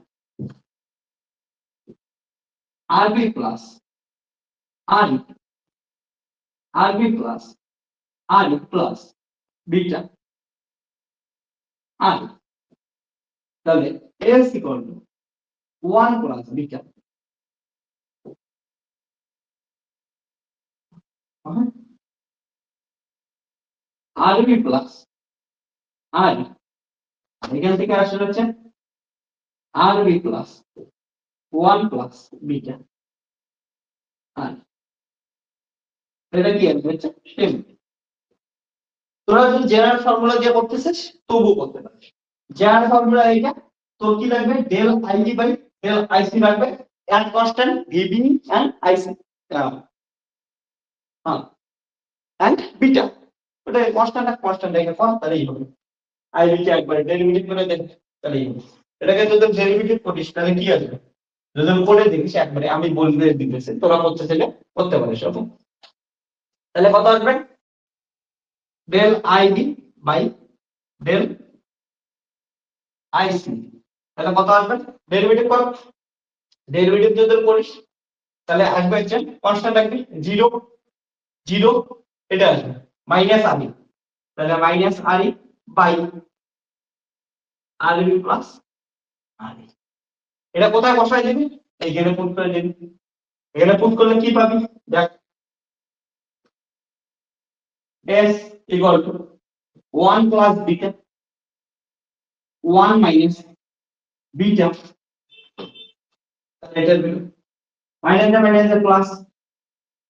rb plus I rb plus I plus beta I, তাহলে s equal to 1 plus beta rb plus I, এখান থেকে আসলে হচ্ছে rb plus 1 plus beta আর এটা কি আসবে হচ্ছে same. তোরা যদি জেনারেল ফর্মুলা দিয়ে করতেছিস তবু করতে পারিস। জেনারেল ফর্মুলা এইটা, তোর কি লাগবে del ID by del IC লাগবে এট কনস্ট্যান্ট ভিবি এন্ড আইসি হ্যাঁ এন্ড বিটা, ওটা কনস্ট্যান্ট রেখে কর তাহলেই হবে। আইডি কে একবার ডেরিভেটিভ করে দেখ তাহলেই হবে। এটাকে যদি ডেরিভেটিভ করিস তাহলে কি আসবে, যদি করে দেখিস একবারে, আমি বলতে দিতেছি তোরা করতে চাইলে করতে পারিস। ওকে, তাহলে কত আসবে del ID by del IC, তাহলে কত আসবে ডেরিভেটিভ কর, ডেরিভেটিভ যদি করিস তাহলে আসবে হচ্ছে কনস্ট্যান্ট আসবে 0 0, এটা আসবে মাইনাস আরই, তাহলে মাইনাস আরই বাই আরবি প্লাস আরই। এটা কোথায় বসাই দিবি, এইখানে পুট করে দিবি। এখানে পুট করলে কি পাবি দেখ, s equal to 1 plus beta 1 minus beta, এটা বের মাইনাস প্লাস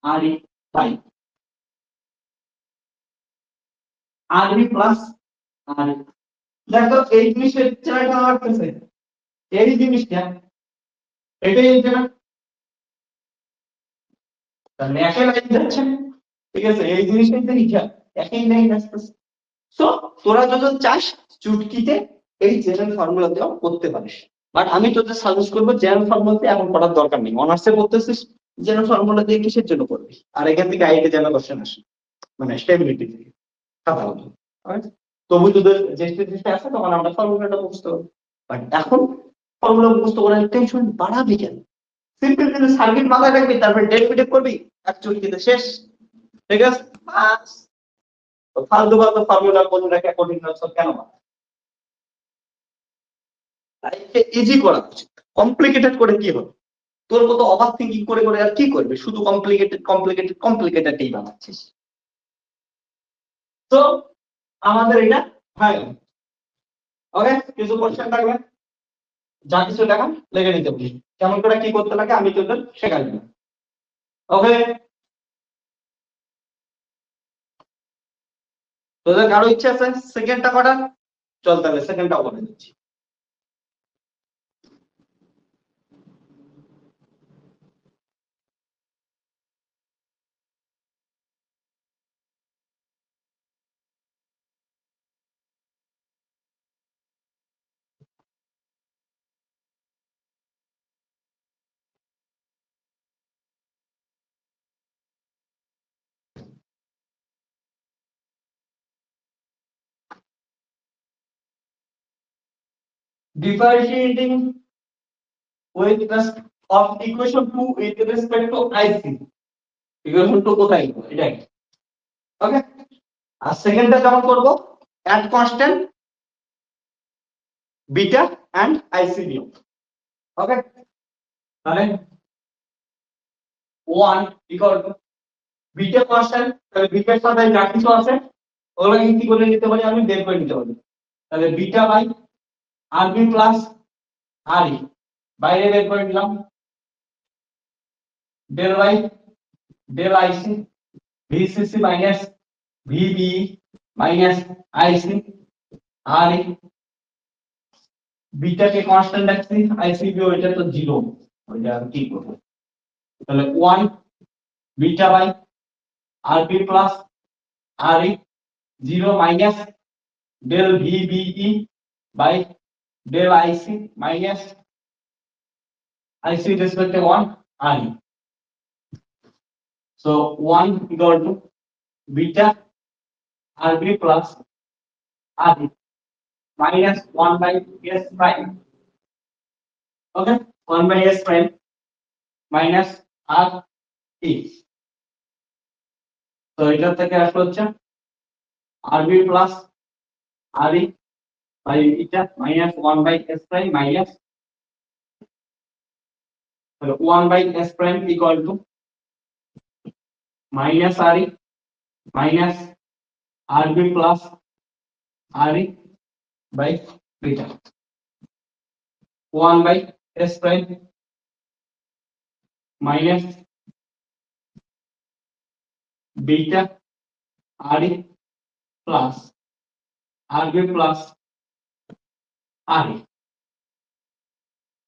আরই বাই আরবি প্লাস আর, দেখো এই জিনিসের চেহারাটা লাগতেছে, এই জিনিসটা এটাই এই না, তাহলে একই লাইন যাচ্ছে। ঠিক আছে, এই জিনিসটাই তো লিখা একই লাইন আসতেছে। সো তোরা যদি চাস চুটকিতে এই জেনারেল ফর্মুলা দিয়েও করতে পারিস, বাট আমি তোদের সাজেস্ট করবো জেনারেল ফর্মুলা দিয়ে এখন করার দরকার নেই। অনার্সে করতেছিস জেনারেল ফর্মুলা দিয়ে কিসের জন্য করবি, আর এখান থেকে আইডি যেন কোশ্চেন আসে মানে স্টেবিলিটি থেকে খাতা হতো। তবু তোদের যে স্টেবিলিটি আছে তখন আমরা ফর্মুলাটা বুঝতে পারবো, বাট এখন ফর্মুলা মুখস্থ করার টেনশন বাড়াবি কেন, সিম্পল কিন্তু সার্কিট মাথায় রাখবি, তারপর ডেরিভেটিভ করবি অ্যাকচুয়ালি কিন্তু শেষ। ঠিক আছে, বাস। তো ফালতু ফালতু ফর্মুলা মনে রাখা কঠিন সব কেন, লাইফে ইজি করা উচিত। কমপ্লিকেটেড করে কি হবে, তোর মতো ওভার থিঙ্কিং করে করে আর কি করবে, শুধু কমপ্লিকেটেডই বানাচ্ছিস। তো আমাদের এটা হ্যাঁ, ওকে, কিছু কোশ্চেন থাকবে যা কিছু লেখা লিখে নিতে বলি, কেমন করে কি করতে লাগে আমি তোদের শেখাই দিব। ওকে, তোদের কারো ইচ্ছা আছে সেকেন্ডটা করার, চল তাহলে সেকেন্ডটাও করে দিচ্ছি। Differentiating with respect of equation 2 with respect to IC equation 2 কোথায় এটাই ওকে আর সেকেন্ডটা কেমন করব at constant beta and IC বিয়োগ ওকে তাহলে 1 equal to বিটা কনস্ট্যান্ট তাহলে বিটার সাথে যা কিছু আছে ওগুলো কি করে নিতে পারি আমি বের করে নিতে পারি তাহলে বিটা বাই আরবি প্লাস আরই বাইরে বের করে নিলাম del by del IC VCC minus VB minus IC RE বিটাকে কনস্ট্যান্ট রাখছি আইসি বি ওইটা তো 0 ওইটা আর কি করব তাহলে 1 beta by RB plus RE 0 minus del VBE by del IC minus IC respect to 1 RE. So 1 equal to beta RB plus RE minus 1 by S prime. Okay, 1 by S prime minus RE. So এটা থেকে আসলে হচ্ছে RB plus RE by eta minus 1 by S prime minus 1 by S prime equal to minus RE minus RB plus RE by beta 1 by S prime minus beta RE plus RB plus RE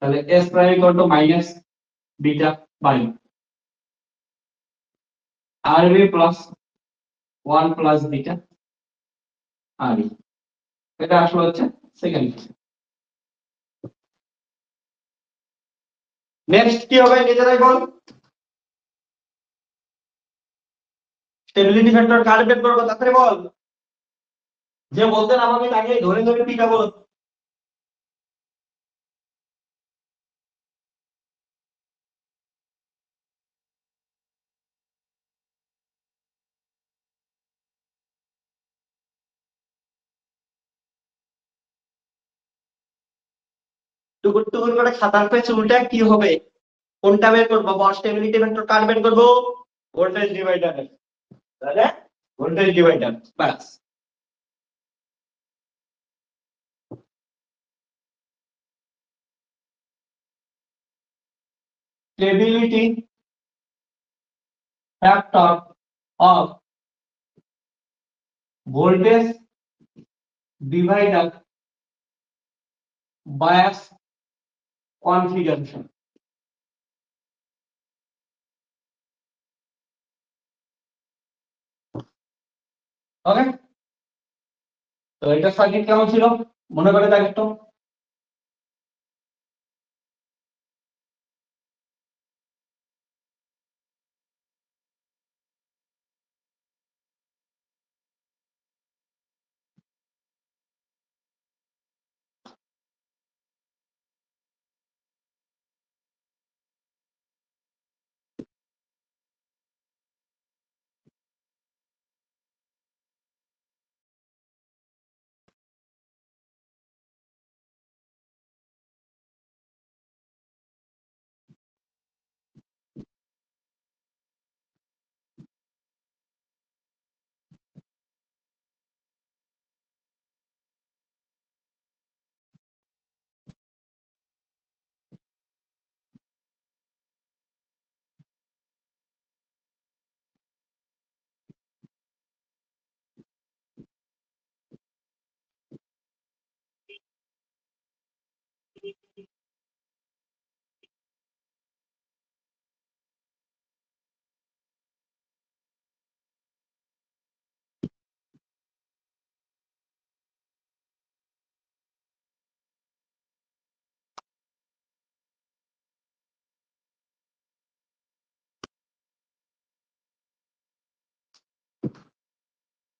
তাহলে S prime equal to minus beta by RB plus 1 plus beta RE এটা আসলে হচ্ছে second next কি হবে নিজেরাই বল stability factor কার বের করব তাড়াতাড়ি বল যে বলতেন আমাকে তাকে ধরে ধরে পিটাবো টুকুর টুকুর করে খাতার পেছে উল্টা কি হবে কোনটা বের করব বল স্টেবিলিটি ফ্যাক্টর কার বের করব ভোল্টেজ ডিভাইডার তাহলে voltage divider bus stability factor of voltage divider bias configuration ওকে তো এটা সার্কিট কেমন ছিল মনে করে দেখ একটু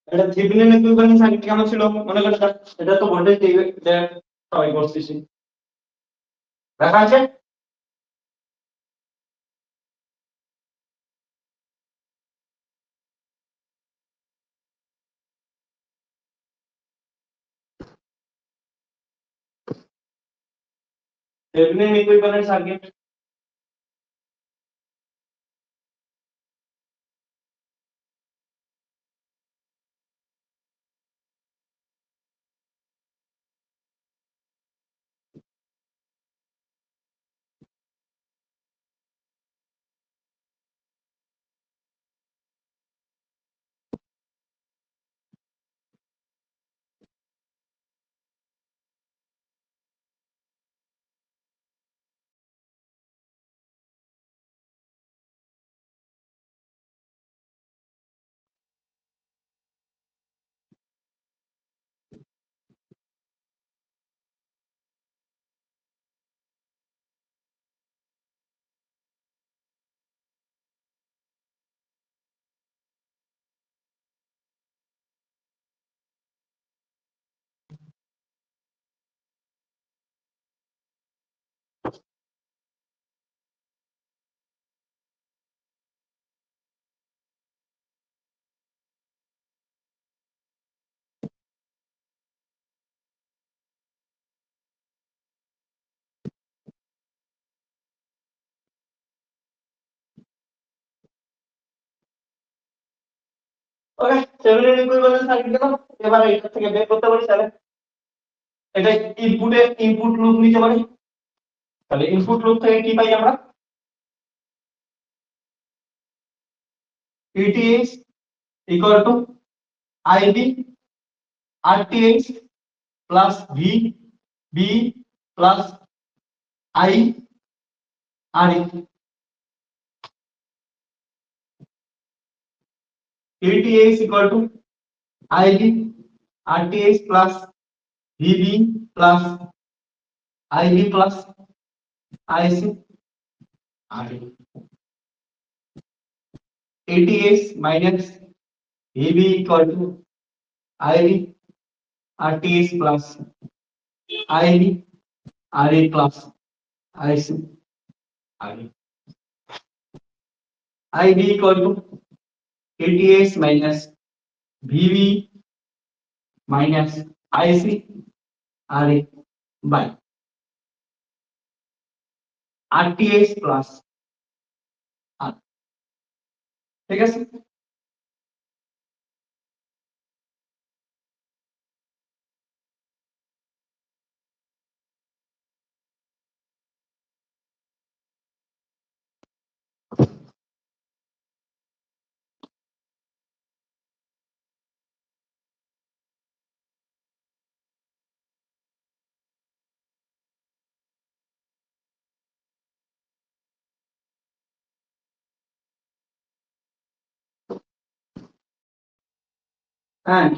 এটা থেভেনিন ইকুইভ্যালেন্ট সার্কিট কেমন ছিল মনে করে এটা তো ভোল্টেজ ডিভাইডার সবাই করতেছি দেখা আছে? Thevenin equivalent circuit. Okay, Thevenin equivalent circuit গেল। এবার এটা থেকে বের করতে পারি তাহলে এটা ইনপুট লুপ নিতে পারি। তাহলে ইনপুট লুপ থেকে কি পাই আমরা? VTH equal to IB RTH plus VB plus I RE। VTH equal to IB RTH plus VB plus IB plus IC RE। ATH minus VB equal to IB RTH plus IB RE plus IC RE। IB equal to ATH minus VB minus IC RE by RTH plus R। ঠিক আছে? And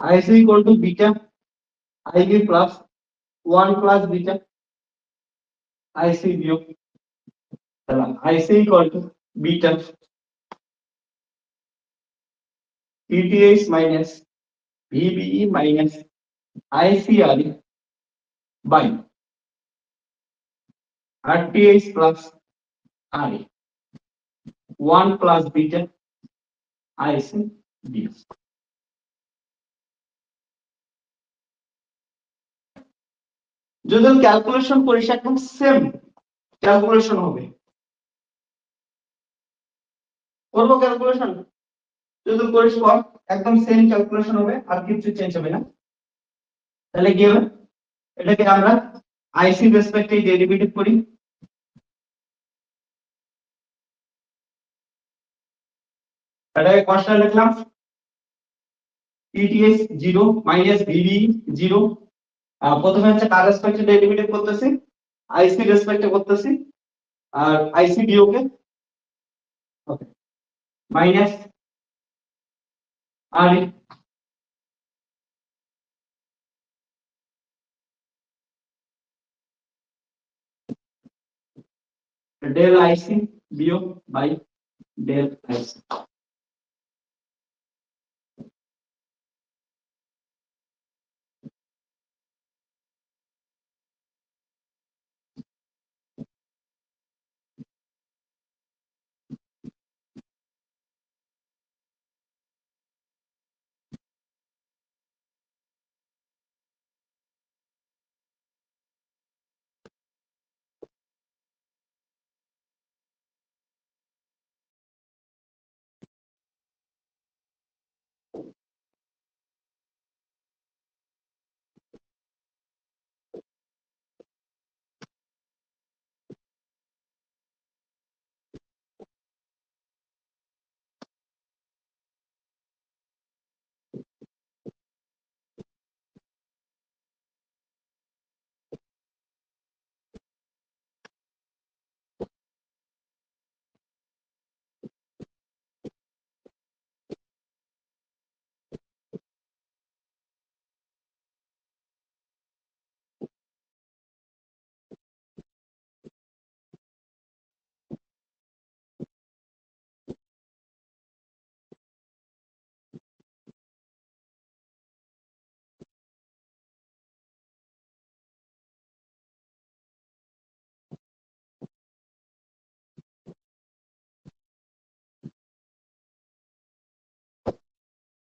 IC equal to beta IB plus 1 plus beta IC বিয়োগ IC equal to beta ETH minus VBE minus ICRE by RTH plus RE 1 plus beta IC বিয়োগ। যদি calculation করিস একদম same calculation হবে। করবো calculation? যদি করিস কর, একদম সেম ক্যালকুলেশন হবে, আর কিছু চেঞ্জ হবে না। তাহলে কি হবে? এটাকে আমরা আইসি রেসপেক্টে ডেরিভেটিভ করি। এটাকে কনস্ট্যান্ট লিখলাম ETH 0 মাইনাস VB 0। প্রথমে হচ্ছে কার রেসপেক্টে ডেরিভেটিভ করতেছি, আইসি রেসপেক্টে করতেছি, আর আইসি বিয়োগে ওকে মাইনাস আর ডেল আইসি বিয়োগ বাই ডেল আইসি।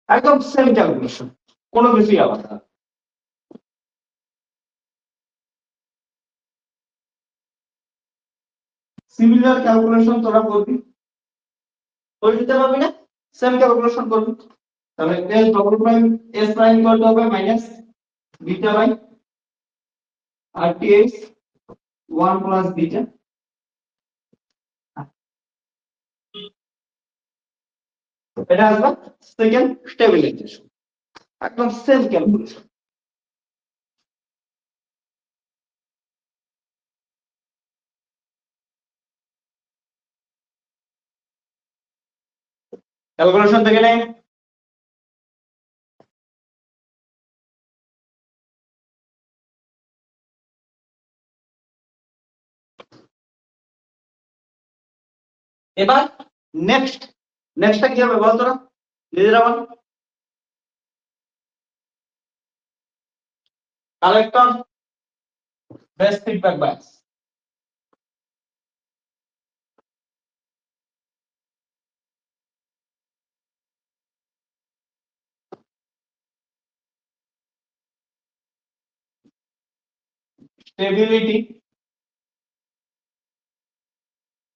একদম সেম ক্যালকুলেশন, কোনো কিছুই আলাদা না। সিমিলার ক্যালকুলেশন তোরা করবি, করে দিতে পারবি না? সেম ক্যালকুলেশন করবি। তাহলে S double prime S prime করতে হবে minus beta by R T X 1 plus beta, এটা আসবে সেকেন্ড স্টেবিলাইজেশন, একদম সেম ক্যালকুলেশন। ক্যালকুলেশন দেখে নেই। এবার নেক্সটটা কি হবে বল তোরা নিজেরা বল। Collector base feedback bias, stability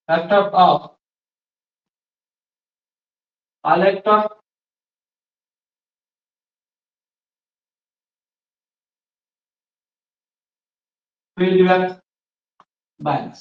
factor of collector feedback bias.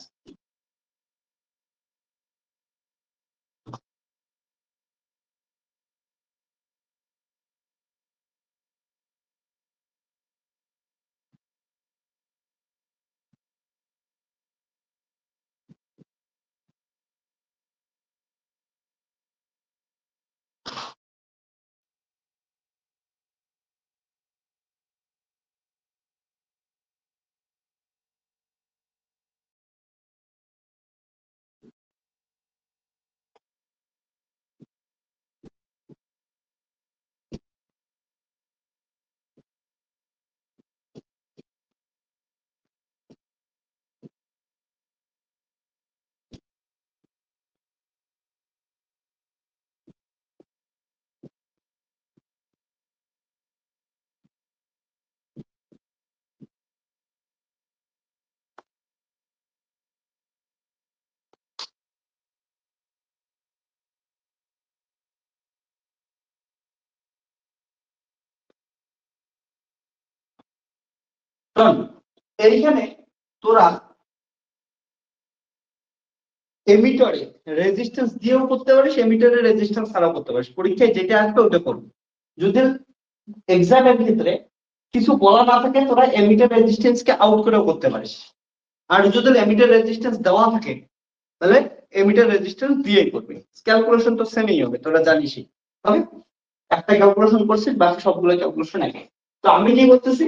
এইখানে তোরা এমিটারে রেজিস্ট্যান্স দিয়েও করতে পারিস, এমিটারে রেজিস্ট্যান্স ছাড়াও করতে পারিস, পরীক্ষায় যেটা আসবে ওটা করবি। যদি এক্সামের ক্ষেত্রে কিছু বলা না থাকে তোরা এমিটার রেজিস্ট্যান্স কে আউট করেও করতে পারিস, আর যদি এমিটার রেজিস্ট্যান্স দেওয়া থাকে তাহলে এমিটার রেজিস্ট্যান্স দিয়েই করবি। ক্যালকুলেশন তো সেমই হবে, তোরা জানিসই। ওকে, একটা ক্যালকুলেশন করছিস, বাকি সবগুলো ক্যালকুলেশন একই। তো আমি কি করতেছি,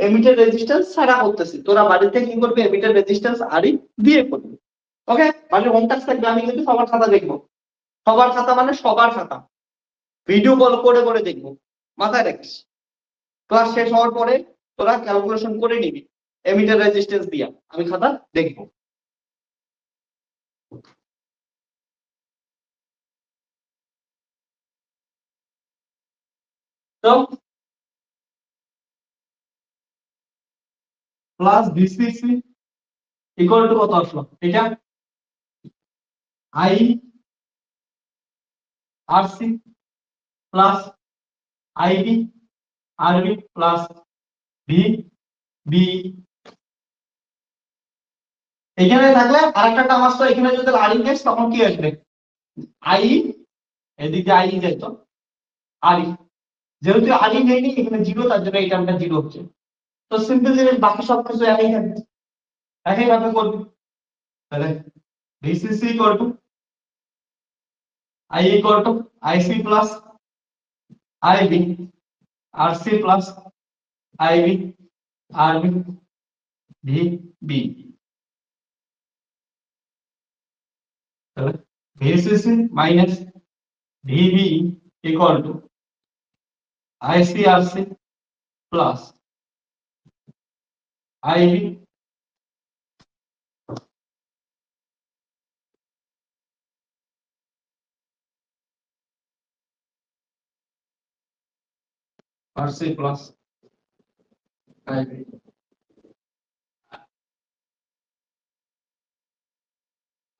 এমিটার রেজিস্ট্যান্স ছাড়া করতেছি, তোরা বাড়িতে কি করবি, এমিটার রেজিস্ট্যান্স আরই দিয়ে করবি। ওকে, মানে হোম টাস্ক থাকবে, আমি কিন্তু সবার খাতা দেখবো, সবার খাতা মানে সবার খাতা, ভিডিও কল করে করে দেখবো, মাথায় রাখিস। ক্লাস শেষ হওয়ার পরে তোরা ক্যালকুলেশন করে নিবি এমিটার রেজিস্ট্যান্স দিয়া, আমি খাতা দেখবো। তো প্লাস ভিসিসি ইকুয়াল টু কত আসলো, এটা I R C plus IB RB plus V B. এখানে থাকলে আরেকটা টার্ম আসতো, এখানে যদি আর ইনভেক্স তখন কি আসবে, আই, এদিকে আই যেত আর, যেহেতু আর নেই এখানে জিরো, তার জন্য এই টার্মটা জিরো হচ্ছে। তো সিম্পল জিনিস, বাকি সব কিছু একই থাকবে, একই ভাবে করবে। তাহলে VCC equal to I equal to IC plus IB RC plus IB RB V B. তাহলে VCC minus VB equal to IC RC plus IB RC plus IB.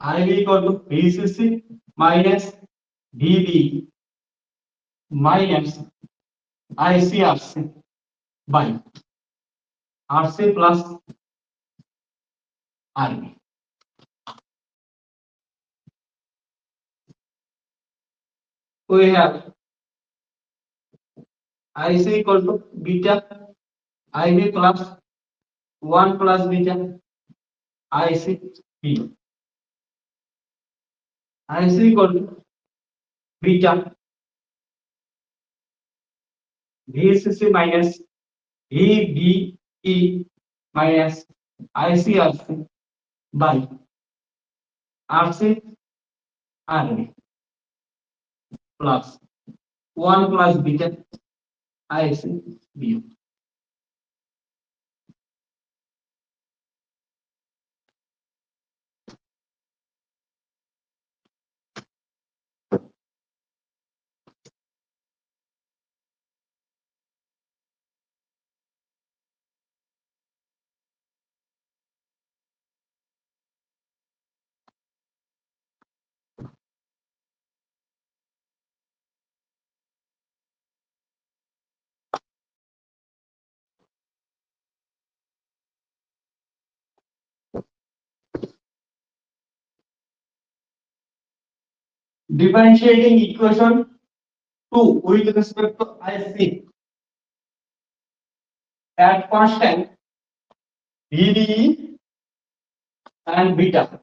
IB equal to VCC minus VB minus ICRC by RC plus RB. We have IC equal to beta IB plus 1 plus beta IC B. IC equal to beta VCC minus VBE minus ICRC by RC RB plus 1 plus beta IC B. Differentiating equation 2 with respect to IC at constant VBE and beta.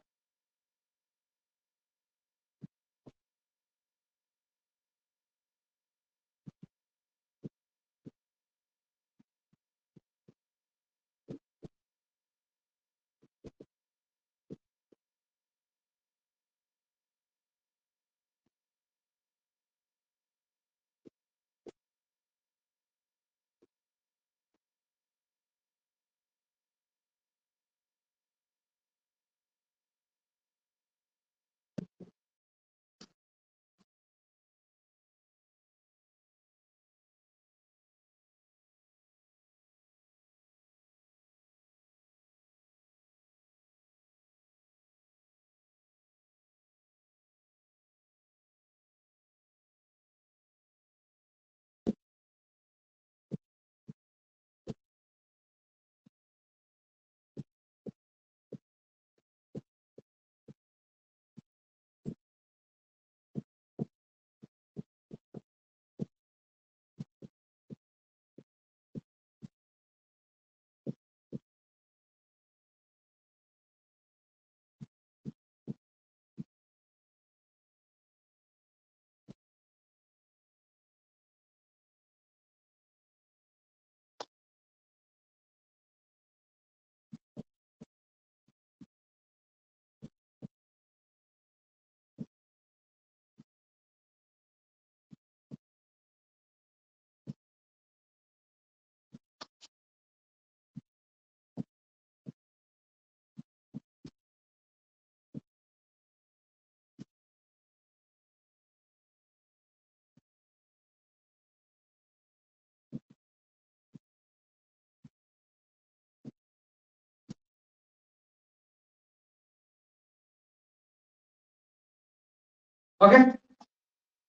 Okay,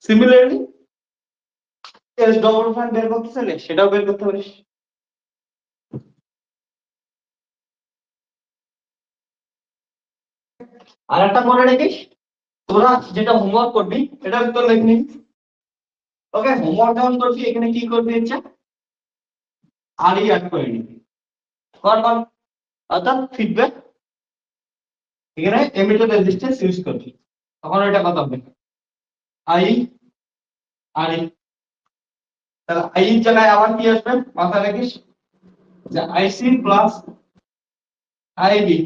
similarly S double prime বের করতে চাইলে সেটাও বের করতে পারিস। আর একটা মনে রাখিস, তোরা যেটা হোমওয়ার্ক করবি এটা উত্তর লিখে নিবি। ওকে, হোমওয়ার্ক যখন করবি এখানে কি করবি হচ্ছে আর ই অ্যাড করে নিবি। কর অর্থাৎ ফিডব্যাক এখানে এমিটার রেজিস্ট্যান্স ইউজ করবি, তখন এটা কত হবে আই আর ই। তাহলে আই এর জায়গায় আবার কি আসবে মাথায় রাখিস যে আইসি প্লাস আইবি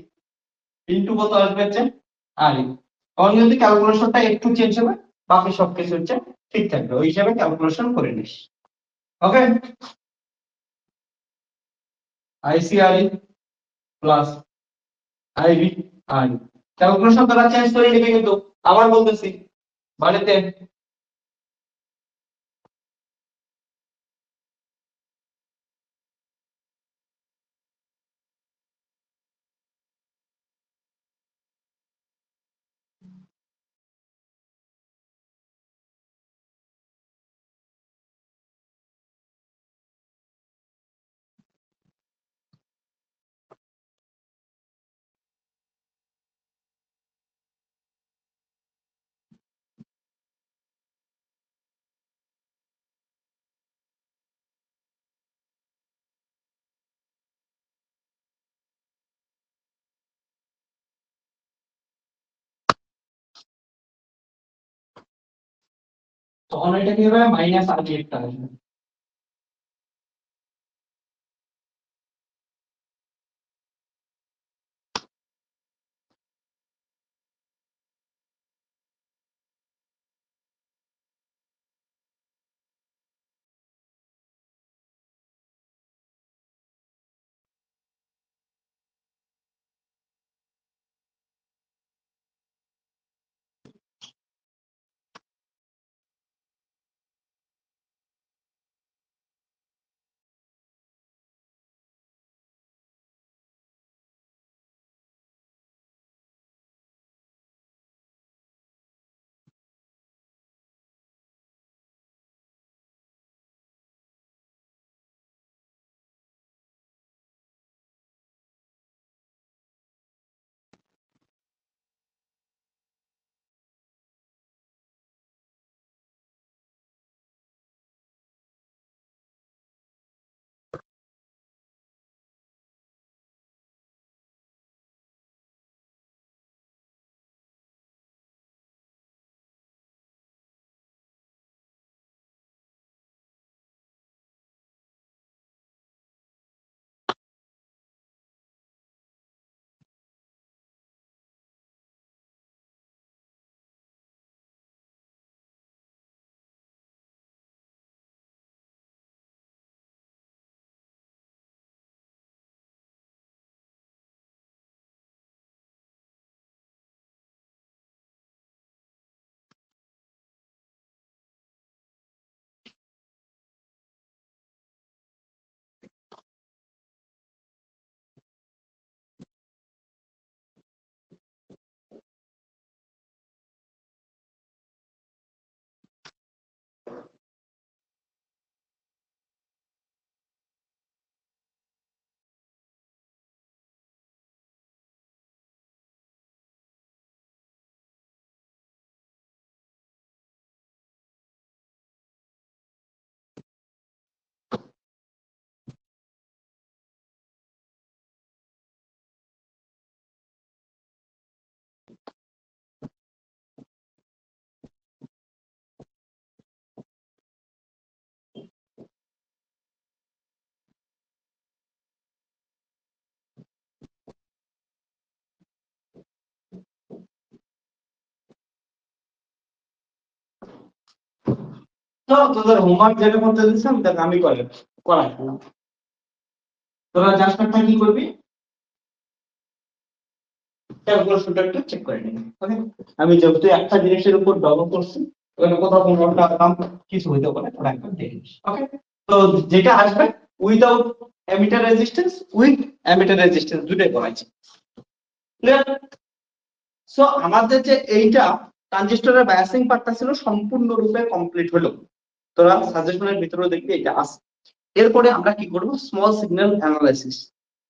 ইনটু কত আসবে হচ্ছে আর ই। তখন যদি ক্যালকুলেশনটা একটু চেঞ্জ হবে বাকি সবকিছু হচ্ছে ঠিক থাকবে, ওই হিসাবে ক্যালকুলেশন করে নিস। ওকে, আইসি আর ই প্লাস আইবি আর ই ক্যালকুলেশন তারা চেঞ্জ করে নিবে, কিন্তু আবার বলতেছি বাড়িতে তখন এটা কি হবে, মাইনাস আগে একটা আসবে। তো তোদের হোমওয়ার্ক যেটা করতে দিয়েছিলাম তাকে আমি করাই ফেললাম। তোরা জাস্ট একটা কি করবি, ক্যালকুলেশনটা একটু চেক করে নিবি। ওকে, আমি যেহেতু একটা জিনিসের উপর ডবল করছি, ওখানে কোথাও কোনো একটা নাম কিছু হইতে পারে, ওটা একবার দেখে নিস। ওকে, তো যেটা আসবে without emitter resistance, with emitter resistance দুটোই করাইছি। ক্লিয়ার? সো আমাদের যে এইটা ট্রানজিস্টরের বায়াসিং পার্টটা ছিল সম্পূর্ণরূপে কমপ্লিট হলো। তোরা সাজেশনের ভিতরে দেখবি এটা আছে। এরপরে আমরা কি করব, small signal analysis.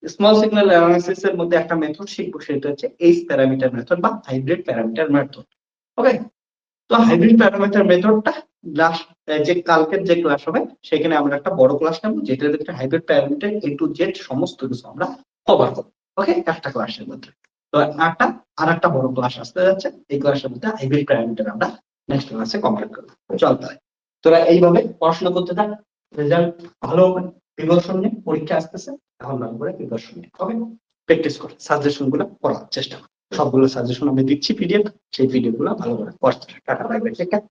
Small signal analysis এর মধ্যে একটা মেথড শিখবো, সেটা হচ্ছে এইচ প্যারামিটার মেথড বা হাইব্রিড প্যারামিটার মেথড। ওকে, তো হাইব্রিড প্যারামিটার মেথডটা লাস্ট যে কালকের যে ক্লাস হবে সেখানে আমরা একটা বড় ক্লাস নেব, যেটার একটা hybrid parameter A to Z সমস্ত কিছু আমরা কভার করব। ওকে, একটা ক্লাসের মধ্যে। তো আর একটা বড় ক্লাস আসতে যাচ্ছে, এই ক্লাসের মধ্যে হাইব্রিড প্যারামিটার আমরা নেক্সট ক্লাসে কমপ্লিট করব। চল তাই তোরা এইভাবে পড়াশোনা করতে থাক, রেজাল্ট ভালো হবে। প্রিপারেশন নিয়ে, পরীক্ষা আসতেছে, এখন ভালো করে প্রিপারেশন নিয়ে ওকে প্র্যাকটিস কর, সাজেশন গুলো পড়ার চেষ্টা কর। সবগুলো সাজেশন আমি দিচ্ছি পিডিএফ, সেই পিডিএফ গুলো ভালো করে পড়তে টাকা লাগবে। ঠিক আছে?